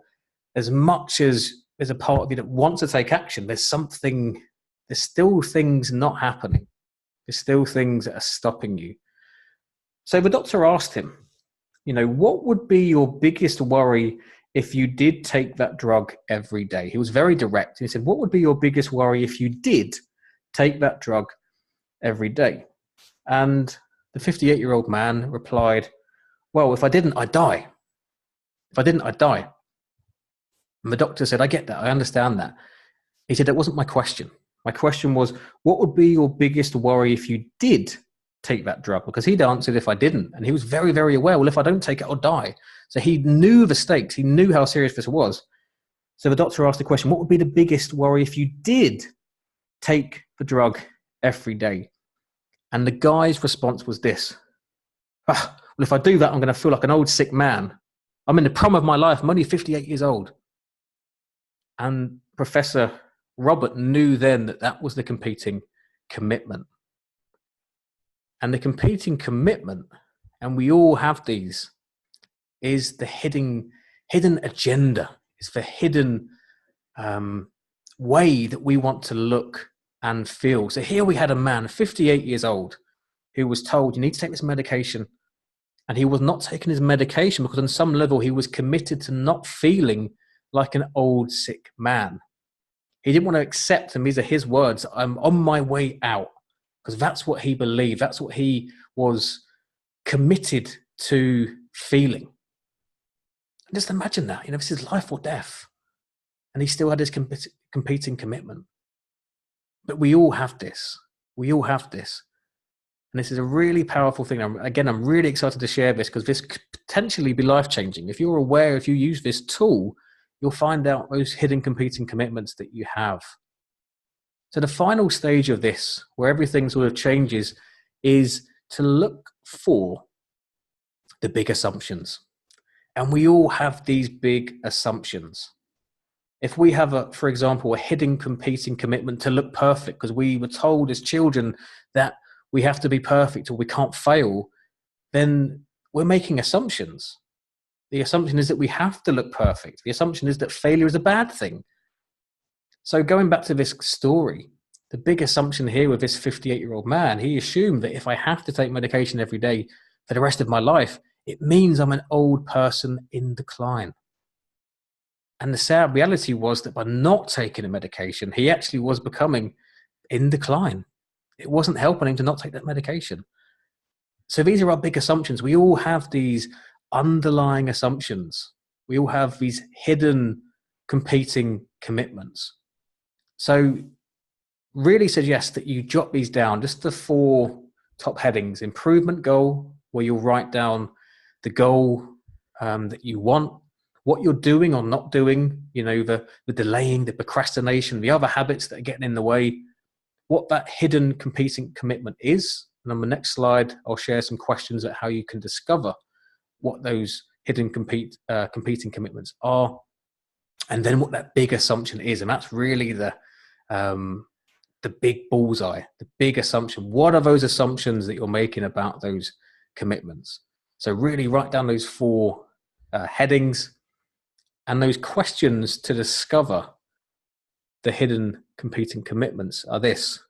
as much as there's a part of you that wants to take action, there's still things not happening. There's still things that are stopping you. So the doctor asked him, what would be your biggest worry if you did take that drug every day? He was very direct. He said, what would be your biggest worry if you did take that drug every day? And the 58-year-old man replied, well, if I didn't, I'd die. If I didn't, I'd die. And the doctor said, I get that. I understand that. He said, that wasn't my question. My question was, what would be your biggest worry if you did take that drug? Because he'd answered if I didn't. And he was very, very aware, well, if I don't take it, I'll die. So he knew the stakes. He knew how serious this was. So the doctor asked the question, what would be the biggest worry if you did take the drug every day? And the guy's response was this. Well, if I do that, I'm going to feel like an old sick man. I'm in the prime of my life. I'm only 58 years old. And Professor Robert knew then that was the competing commitment. And the competing commitment, and we all have these, is the hidden agenda. It's the hidden way that we want to look and feel. So here we had a man, 58 years old, who was told, you need to take this medication. And he was not taking his medication because on some level he was committed to not feeling like an old sick man. He didn't want to accept, and these are his words, I'm on my way out. Because that's what he believed. That's what he was committed to feeling. And just imagine that. This is life or death. And he still had his competing commitment. But we all have this. We all have this. And this is a really powerful thing. I'm really excited to share this because this could potentially be life-changing. If you're aware, if you use this tool, you'll find out those hidden competing commitments that you have. So the final stage of this, where everything sort of changes, is to look for the big assumptions. And we all have these big assumptions. If we have, for example, a hidden competing commitment to look perfect, because we were told as children that we have to be perfect or we can't fail, then we're making assumptions. The assumption is that we have to look perfect. The assumption is that failure is a bad thing. So going back to this story, the big assumption here with this 58-year-old man, he assumed that if I have to take medication every day for the rest of my life, it means I'm an old person in decline. And the sad reality was that by not taking the medication, he actually was becoming in decline. It wasn't helping him to not take that medication. So these are our big assumptions. We all have these underlying assumptions. We all have these hidden competing commitments. So really suggest that you jot these down, just the 4 top headings. Improvement goal, where you'll write down the goal that you want, what you're doing or not doing, the delaying, the procrastination, the other habits that are getting in the way, what that hidden competing commitment is. And on the next slide, I'll share some questions at how you can discover what those hidden competing commitments are, and then what that big assumption is. And that's really the big bullseye, the big assumption. What are those assumptions that you're making about those commitments? So really write down those 4 headings, and those questions to discover the hidden competing commitments are this.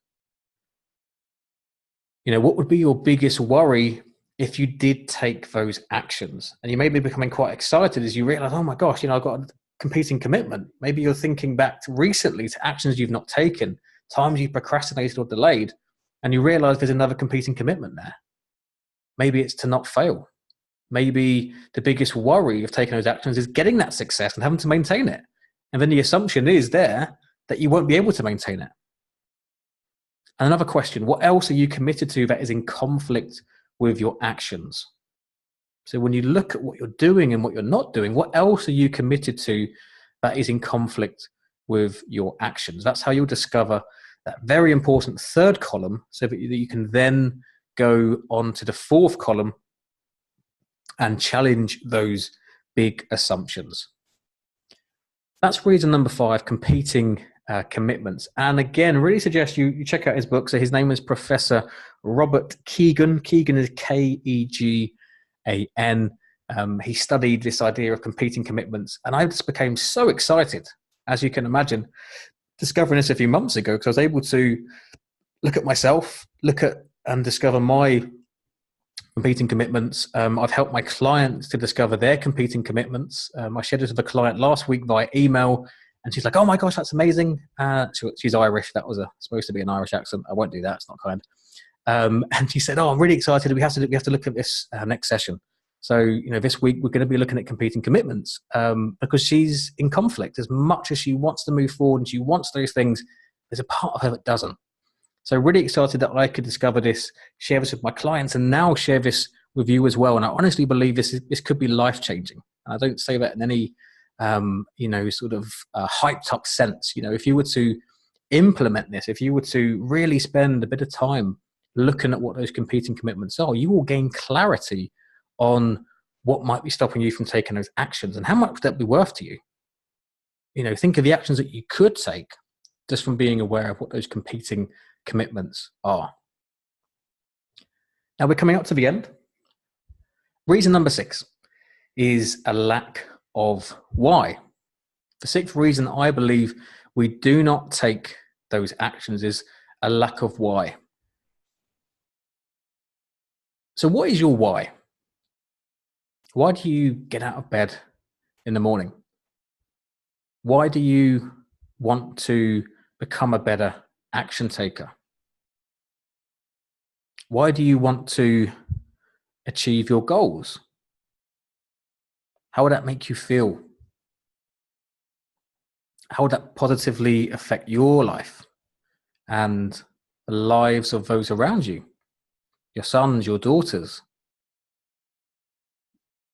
What would be your biggest worry if you did take those actions? And you may be becoming quite excited as you realize, oh my gosh, I've got a competing commitment. Maybe you're thinking back recently to actions you've not taken, times you've procrastinated or delayed, and you realize there's another competing commitment there. Maybe it's to not fail. Maybe the biggest worry of taking those actions is getting that success and having to maintain it. And then the assumption is there that you won't be able to maintain it. And another question, what else are you committed to that is in conflict with your actions? So when you look at what you're doing and what you're not doing, what else are you committed to that is in conflict with your actions? That's how you'll discover that very important 3rd column, so that you can then go on to the 4th column and challenge those big assumptions. That's reason number 5, competing commitments. And again, really suggest you check out his book. So his name is Professor Robert Kegan. Kegan is Kegan. He studied this idea of competing commitments, and I just became so excited, as you can imagine, discovering this a few months ago, because I was able to look at myself, look at and discover my competing commitments. I've helped my clients to discover their competing commitments. I shared this with a client last week via email, and she's like, "Oh my gosh, that's amazing!" She's Irish. That was supposed to be an Irish accent. I won't do that. It's not kind. And she said, "Oh, I'm really excited. We have to look at this next session." So, this week we're going to be looking at competing commitments, because she's in conflict. As much as she wants to move forward and she wants those things, there's a part of her that doesn't. So really excited that I could discover this, share this with my clients, and now share this with you as well. And I honestly believe this could be life-changing. And I don't say that in any, sort of hyped up sense. If you were to implement this, if you were to really spend a bit of time looking at what those competing commitments are, you will gain clarity on what might be stopping you from taking those actions and how much would that be worth to you. Think of the actions that you could take just from being aware of what those competing commitments are. Now we're coming up to the end. Reason number 6 is a lack of why. The 6th reason I believe we do not take those actions is a lack of why. So what is your why? Why do you get out of bed in the morning? Why do you want to become a better action taker? Why do you want to achieve your goals? How would that make you feel? How would that positively affect your life and the lives of those around you? Your sons, your daughters,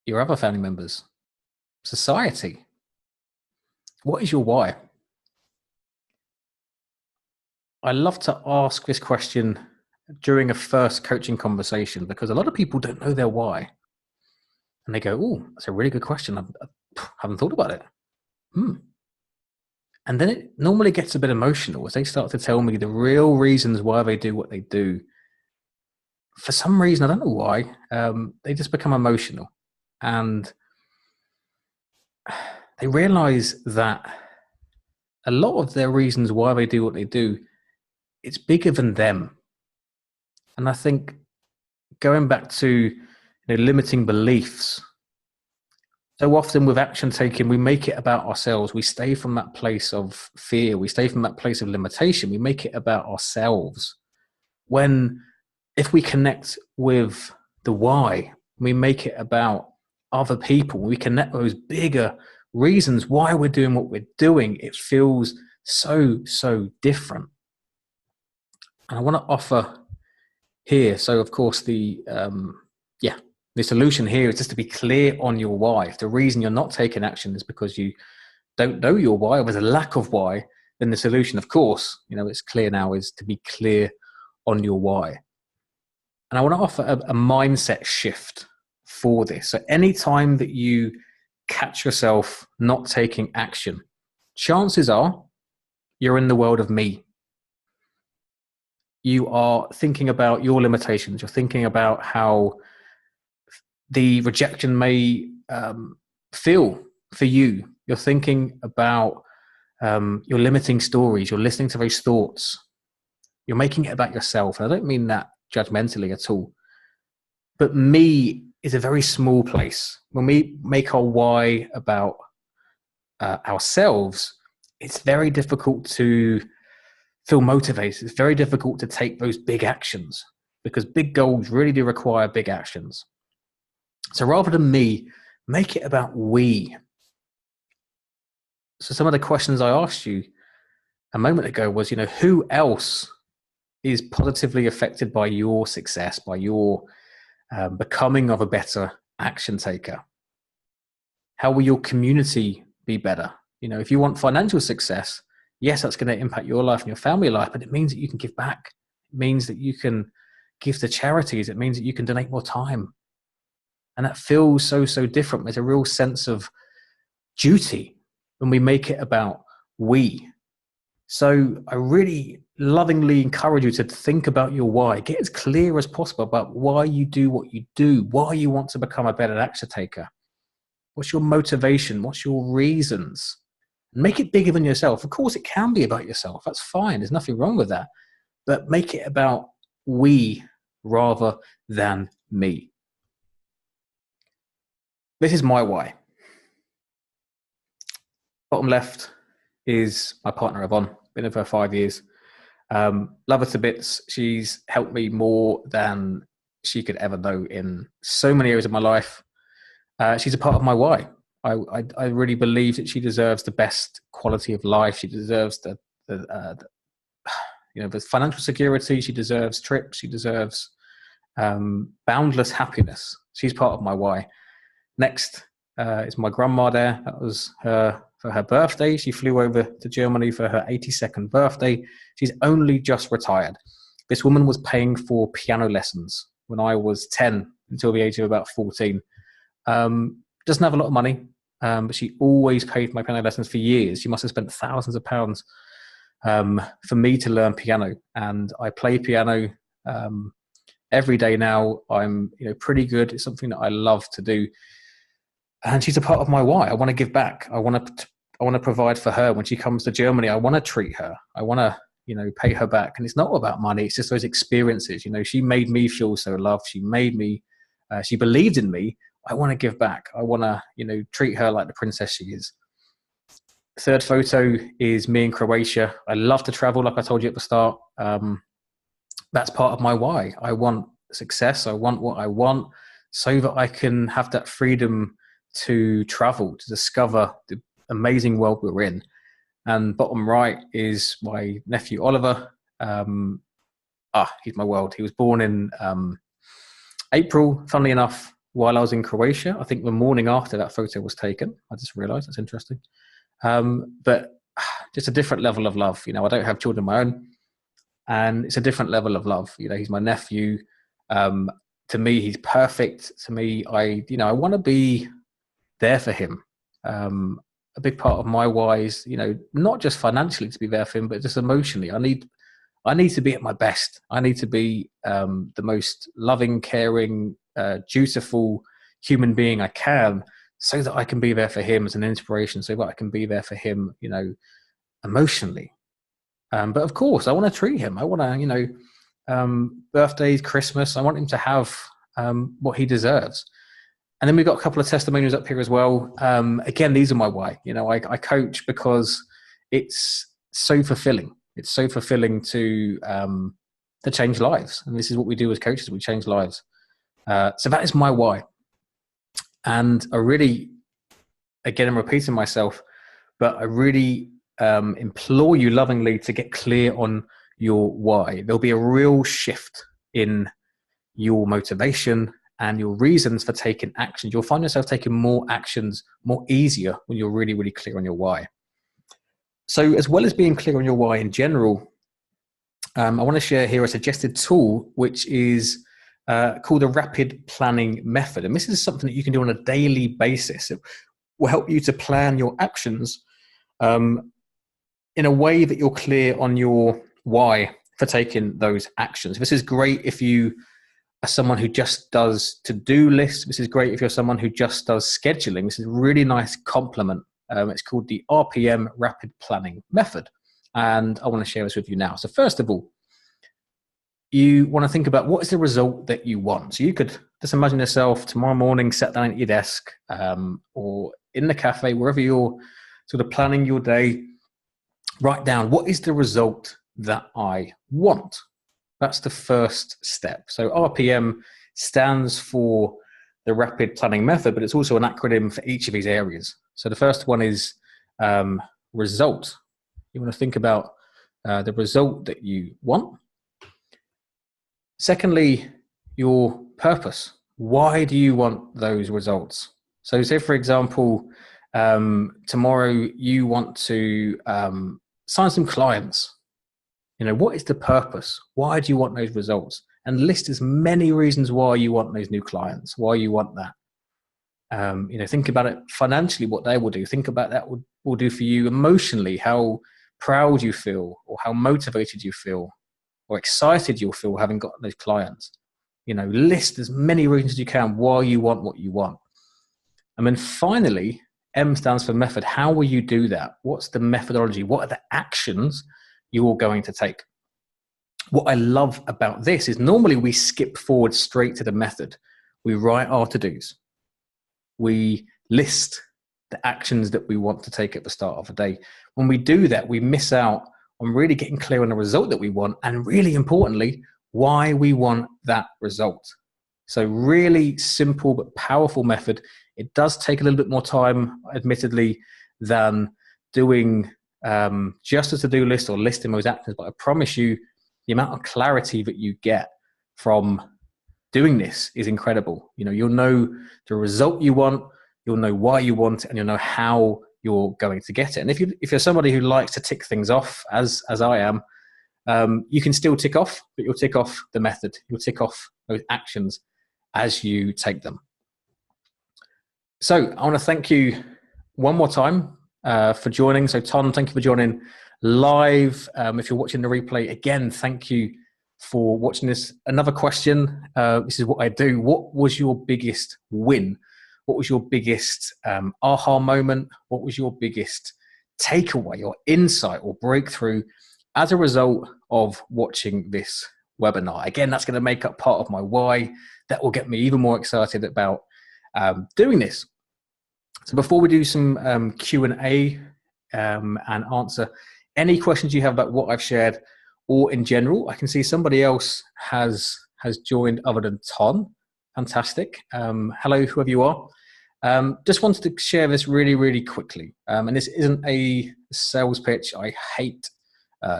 your other family members, society. What is your why? I love to ask this question during a first coaching conversation, because a lot of people don't know their why. And they go, "Oh, that's a really good question. I haven't thought about it." And then it normally gets a bit emotional as they start to tell me the real reasons why they do what they do. For some reason, I don't know why, they just become emotional. And they realize that a lot of their reasons why they do what they do, it's bigger than them. And I think going back to limiting beliefs, so often with action taking, we make it about ourselves. We stay from that place of fear. We stay from that place of limitation. We make it about ourselves. When, if we connect with the why, we make it about other people. We connect those bigger reasons why we're doing what we're doing. It feels so, so different. And I want to offer here. So of course the The solution here is just to be clear on your why. If the reason you're not taking action is because you don't know your why, or there's a lack of why, then the solution, of course, it's clear now, is to be clear on your why. And I want to offer a mindset shift for this. So anytime that you catch yourself not taking action, chances are you're in the world of me. You are thinking about your limitations. You're thinking about how the rejection may feel for you. You're thinking about your limiting stories. You're listening to those thoughts. You're making it about yourself. And I don't mean that judgmentally at all. But me is a very small place. When we make our why about ourselves, it's very difficult to feel motivated. It's very difficult to take those big actions, because big goals really do require big actions. So rather than me, make it about we. So some of the questions I asked you a moment ago was, who else is positively affected by your success, by your becoming of a better action taker? How will your community be better? If you want financial success, yes, that's going to impact your life and your family life, but it means that you can give back. It means that you can give to charities. It means that you can donate more time. And that feels so, so different. There's a real sense of duty when we make it about we. So I really lovingly encourage you to think about your why. Get as clear as possible about why you do what you do, why you want to become a better action taker. What's your motivation? What's your reasons? Make it bigger than yourself. Of course, it can be about yourself. That's fine. There's nothing wrong with that. But make it about we rather than me. This is my why. Bottom left is my partner, Yvonne. Been with her 5 years. Love her to bits. She's helped me more than she could ever know in so many areas of my life. She's a part of my why. I really believe that she deserves the best quality of life. She deserves the financial security. She deserves trips. She deserves boundless happiness. She's part of my why. Next is my grandma there. That was her for her birthday. She flew over to Germany for her 82nd birthday. She's only just retired. This woman was paying for piano lessons when I was 10 until the age of about 14. Doesn't have a lot of money, but she always paid for my piano lessons for years. She must have spent thousands of pounds for me to learn piano. And I play piano every day now. I'm pretty good. It's something that I love to do. And she's a part of my why. I want to give back. I want to provide for her when she comes to Germany. I want to treat her. I want to pay her back. And it's not about money. It's just those experiences. She made me feel so loved. She made me. She believed in me. I want to give back. I want to treat her like the princess she is. Third photo is me in Croatia. I love to travel, like I told you at the start. That's part of my why. I want success. I want what I want so that I can have that freedom to travel, to discover the amazing world we're in. And bottom right is my nephew, Oliver. He's my world. He was born in April, funnily enough, while I was in Croatia. I think the morning after that photo was taken. I just realized that's interesting. But just a different level of love. I don't have children of my own, and it's a different level of love. He's my nephew. To me, he's perfect. To me, I want to be there for him. A big part of my why is, not just financially to be there for him, but just emotionally. I need to be at my best. I need to be the most loving, caring, dutiful human being I can, so that I can be there for him as an inspiration, so that I can be there for him, emotionally. But of course, I want to treat him. I want to, birthdays, Christmas, I want him to have what he deserves. And then we've got a couple of testimonials up here as well. Again, these are my why. I coach because it's so fulfilling. It's so fulfilling to change lives. And this is what we do as coaches. We change lives. So that is my why. And I really, again, I'm repeating myself, but I really implore you lovingly to get clear on your why. There'll be a real shift in your motivation and your reasons for taking actions, you'll find yourself taking more actions more easier when you're really, really clear on your why. So as well as being clear on your why in general, I want to share here a suggested tool, which is called the rapid planning method. And this is something that you can do on a daily basis. It will help you to plan your actions in a way that you're clear on your why for taking those actions. This is great if you are someone who just does to-do lists. This is great if you're someone who just does scheduling. This is a really nice complement. It's called the RPM Rapid Planning Method. And I want to share this with you now. So first of all, you want to think about what is the result that you want. So you could just imagine yourself tomorrow morning, sat down at your desk or in the cafe, wherever you're sort of planning your day, write down what is the result that I want. That's the first step. So RPM stands for the Rapid Planning Method, but it's also an acronym for each of these areas. So the first one is result. You want to think about the result that you want. Secondly, your purpose. Why do you want those results? So say, for example, tomorrow you want to sign some clients. What is the purpose? Why do you want those results? And list as many reasons why you want those new clients, why you want that. Think about it financially, what they will do. Think about that will do for you emotionally, how proud you feel or how motivated you feel or excited you'll feel having got those clients. List as many reasons as you can why you want what you want. And then finally, M stands for method. How will you do that? What's the methodology? What are the actions you're going to take? What I love about this is normally we skip forward straight to the method. We write our to-dos. We list the actions that we want to take at the start of the day. When we do that, we miss out on really getting clear on the result that we want, and really importantly, why we want that result. So really simple but powerful method. It does take a little bit more time, admittedly, than doing just a to-do list or listing those actions, but I promise you the amount of clarity that you get from doing this is incredible. You'll know the result you want, you'll know why you want it, and you'll know how you're going to get it. And if you're somebody who likes to tick things off, as I am, you can still tick off, but you'll tick off the method. You'll tick off those actions as you take them. So I want to thank you one more time for joining. So Ton, thank you for joining live. If you're watching the replay, again, thank you for watching this. Another question, this is what I do. What was your biggest win? What was your biggest aha moment? What was your biggest takeaway or insight or breakthrough as a result of watching this webinar? Again, that's going to make up part of my why. That will get me even more excited about doing this. So before we do some Q&A and answer any questions you have about what I've shared or in general, I can see somebody else has joined other than Ton. Fantastic. Hello, whoever you are. Just wanted to share this really, really quickly. And this isn't a sales pitch. I hate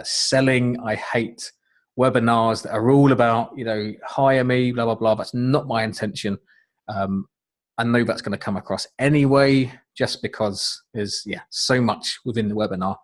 selling. I hate webinars that are all about, hire me, blah, blah, blah. That's not my intention. I know that's going to come across anyway, just because there's so much within the webinar.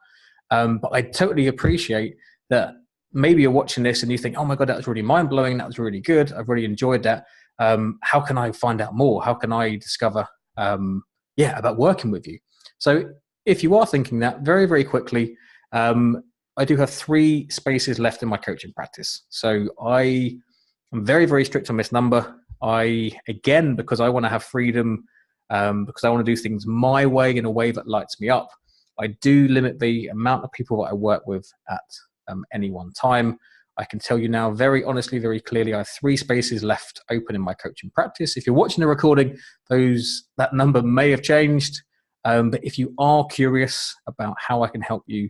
But I totally appreciate that maybe you're watching this and you think, oh my God, that was really mind-blowing. That was really good. I've really enjoyed that. How can I find out more? How can I discover about working with you? So if you are thinking that, very, very quickly, I do have 3 spaces left in my coaching practice. So I am very, very strict on this number. Again, because I want to have freedom, because I want to do things my way in a way that lights me up, I do limit the amount of people that I work with at any one time. I can tell you now very honestly, very clearly, I have 3 spaces left open in my coaching practice. If you're watching the recording, that number may have changed. But if you are curious about how I can help you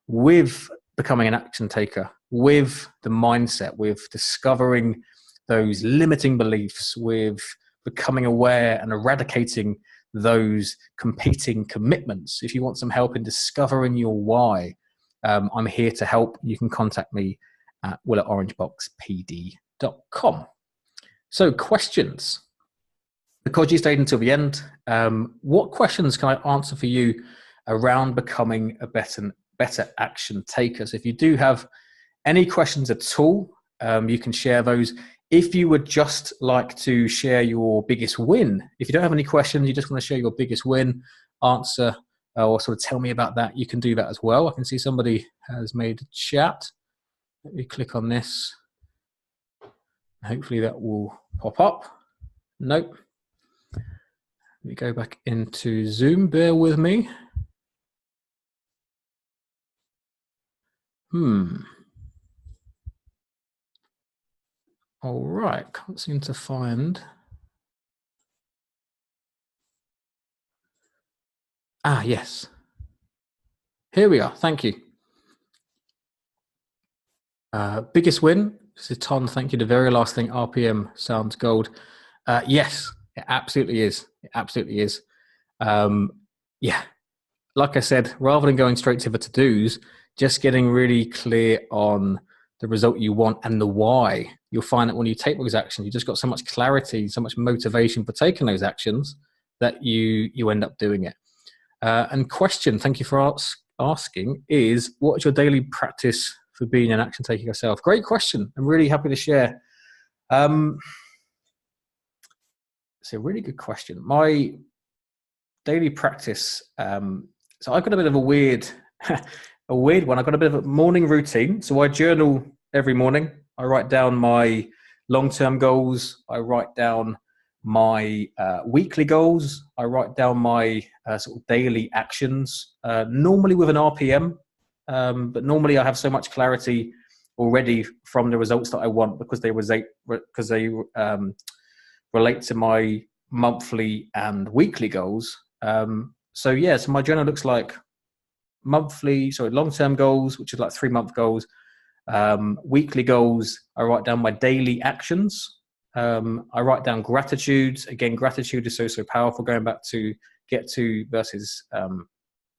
with becoming an action taker, with the mindset, with discovering those limiting beliefs, with becoming aware and eradicating those competing commitments, if you want some help in discovering your why, I'm here to help. You can contact me at will@orangeboxpd.com. So questions. because you stayed until the end, what questions can I answer for you around becoming a better action taker? So if you do have any questions at all, you can share those. If you would just like to share your biggest win, if you don't have any questions, you just want to share your biggest win, answer, or sort of tell me about that, you can do that as well. I can see somebody has made a chat. Let me click on this. Hopefully that will pop up. Nope. Let me go back into Zoom. Bear with me. All right. Can't seem to find. Ah, yes. Here we are. Thank you. Biggest win. This is Ton. Thank you. The very last thing, RPM sounds gold. Yes, it absolutely is. It absolutely is. Yeah. Like I said, rather than going straight to the to-dos, just getting really clear on the result you want and the why. You'll find that when you take those actions, you just got so much clarity, so much motivation for taking those actions that you end up doing it. And question, thank you for asking, is what's your daily practice for being an action taker yourself? Great question. I'm really happy to share. It's a really good question. My daily practice. So I've got a bit of a weird one. I've got a bit of a morning routine. So I journal every morning. I write down my long-term goals. I write down my weekly goals. I write down my sort of daily actions, normally with an RPM, but normally I have so much clarity already from the results that I want because they relate to my monthly and weekly goals. So my journal looks like long-term goals, which is like 3-month goals. Weekly goals, I write down my daily actions. I write down gratitudes. Again, gratitude is so powerful. Going back to get to versus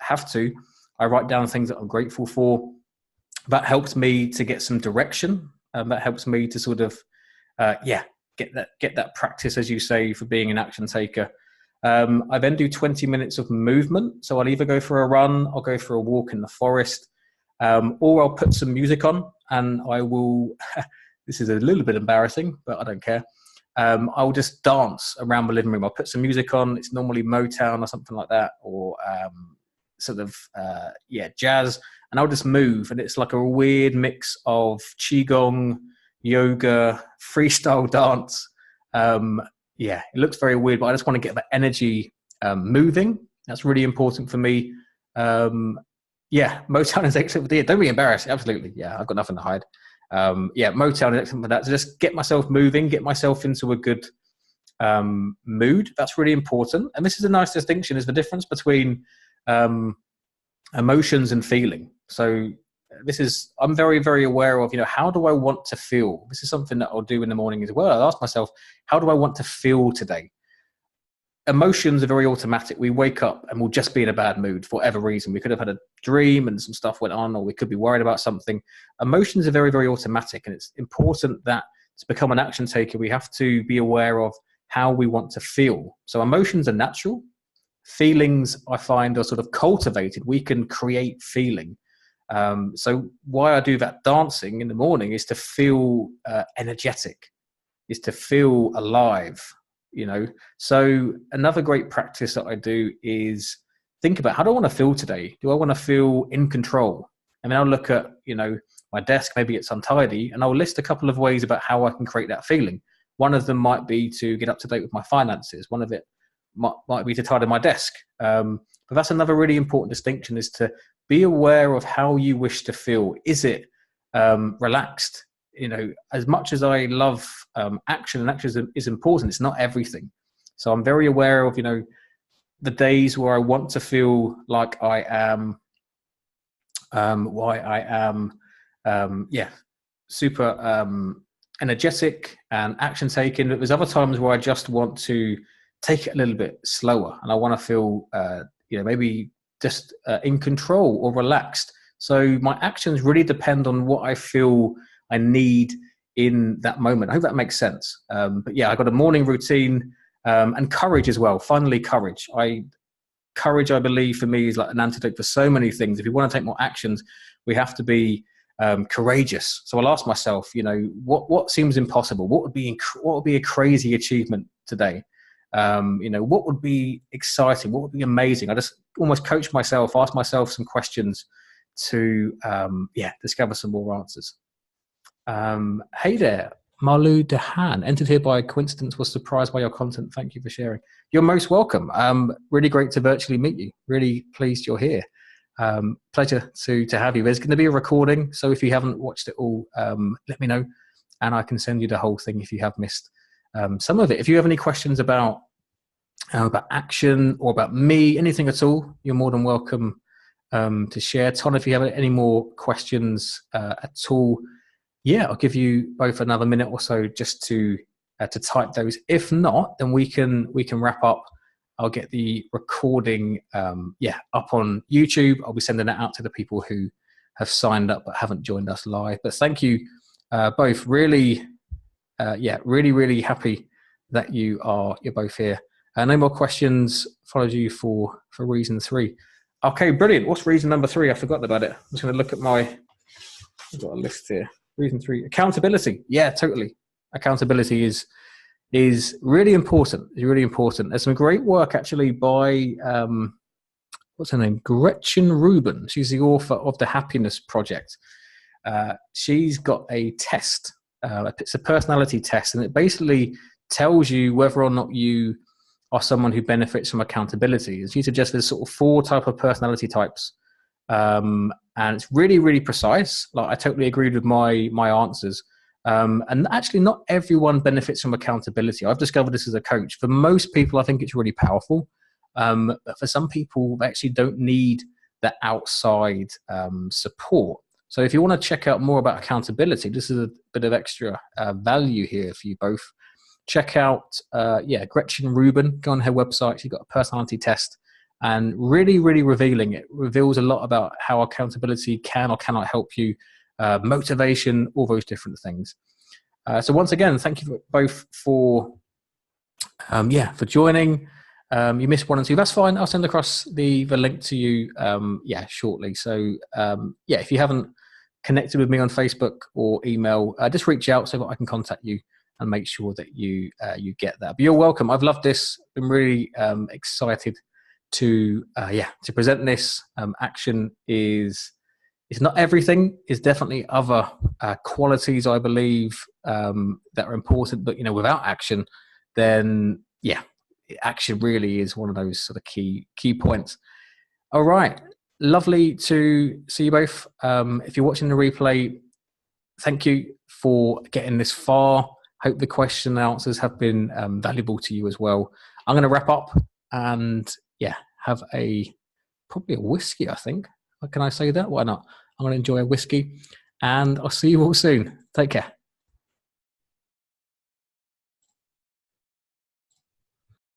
have to. I write down things that I'm grateful for. That helps me to get some direction. That helps me to sort of, get that practice, as you say, for being an action taker. I then do 20 minutes of movement. So I'll either go for a run, I'll go for a walk in the forest, or I'll put some music on and I will, this is a little bit embarrassing, but I don't care. I'll just dance around the living room. I'll put some music on. It's normally Motown or something like that, or jazz. And I'll just move. And it's like a weird mix of Qigong, yoga, freestyle dance. It looks very weird, but I just want to get that energy moving. That's really important for me. Motown is excellent for the Don't be embarrassed. Absolutely. Yeah, I've got nothing to hide. Motown is excellent for that. So just get myself moving, get myself into a good mood. That's really important. And this is a nice distinction, is the difference between emotions and feeling. So I'm very, very aware of, how do I want to feel? This is something that I'll do in the morning as well. I'll ask myself, how do I want to feel today? Emotions are very automatic. We wake up and we'll just be in a bad mood for whatever reason. We could have had a dream and some stuff went on, or we could be worried about something. Emotions are very, very automatic. And it's important that to become an action taker, we have to be aware of how we want to feel. So emotions are natural. Feelings, I find, are sort of cultivated. We can create feeling. So why I do that dancing in the morning is to feel energetic, is to feel alive, So another great practice that I do is think about, how do I want to feel today? Do I want to feel in control? And then I'll look at, my desk, maybe it's untidy, and I'll list a couple of ways about how I can create that feeling. One of them might be to get up to date with my finances. One of it might be to tidy my desk. But that's another really important distinction, is to be aware of how you wish to feel. Is it relaxed? As much as I love action, and action is important, it's not everything. So I'm very aware of, the days where I want to feel like I am, super energetic and action taking. But there's other times where I just want to take it a little bit slower, and I want to feel, maybe just in control or relaxed. So my actions really depend on what I feel I need in that moment. I hope that makes sense. But yeah, I've got a morning routine. And courage as well. Finally, courage. Courage, I believe, for me is like an antidote for so many things. If we want to take more actions, we have to be courageous. So I'll ask myself, what seems impossible? What would be a crazy achievement today? What would be exciting? What would be amazing? I just almost coach myself, ask myself some questions to discover some more answers. Hey there, Malu Dehan, entered here by coincidence, was surprised by your content. Thank you for sharing. You're most welcome. Really great to virtually meet you. Really pleased you're here. Pleasure to have you. There's going to be a recording, so if you haven't watched it all, let me know, and I can send you the whole thing if you have missed some of it. If you have any questions about action or about me, anything at all, you're more than welcome to share. Ton, if you have any more questions at all, I'll give you both another minute or so just to type those. If not, then we can wrap up. I'll get the recording up on YouTube. I'll be sending it out to the people who have signed up but haven't joined us live. But thank you both. Really, really happy that you're both here. No more questions. Followed you for reason 3. Okay, brilliant. What's reason number 3? I forgot about it. I'm just going to look at I've got a list here. Reason 3, accountability. Yeah, totally. Accountability is really important. It's really important. There's some great work actually by what's her name? Gretchen Rubin. She's the author of The Happiness Project. She's got a test. It's a personality test, and it basically tells you whether or not you are someone who benefits from accountability. And she suggests there's sort of 4 type of personality types. And it's really, really precise. Like, I totally agreed with my answers. And actually not everyone benefits from accountability. I've discovered this as a coach. For most people, I think it's really powerful. But for some people, they actually don't need that outside support. So if you want to check out more about accountability, this is a bit of extra value here for you both. Check out, Gretchen Rubin. Go on her website. She's got a personality test. And really, really revealing. It reveals a lot about how accountability can or cannot help you, motivation, all those different things. So once again, thank you both for joining. You missed 1 and 2. That's fine. I'll send across the link to you shortly. So if you haven't connected with me on Facebook or email, just reach out so that I can contact you and make sure that you get that. But you're welcome. I've loved this. Been really excited to present this. Action is not everything. It's definitely other qualities, I believe, that are important. But without action, then action really is one of those sort of key points. All right, lovely to see you both. If you're watching the replay, thank you for getting this far. Hope the question and answers have been valuable to you as well. I'm going to wrap up and have probably a whiskey, I think. Can I say that? Why not? I'm going to enjoy a whiskey, and I'll see you all soon. Take care.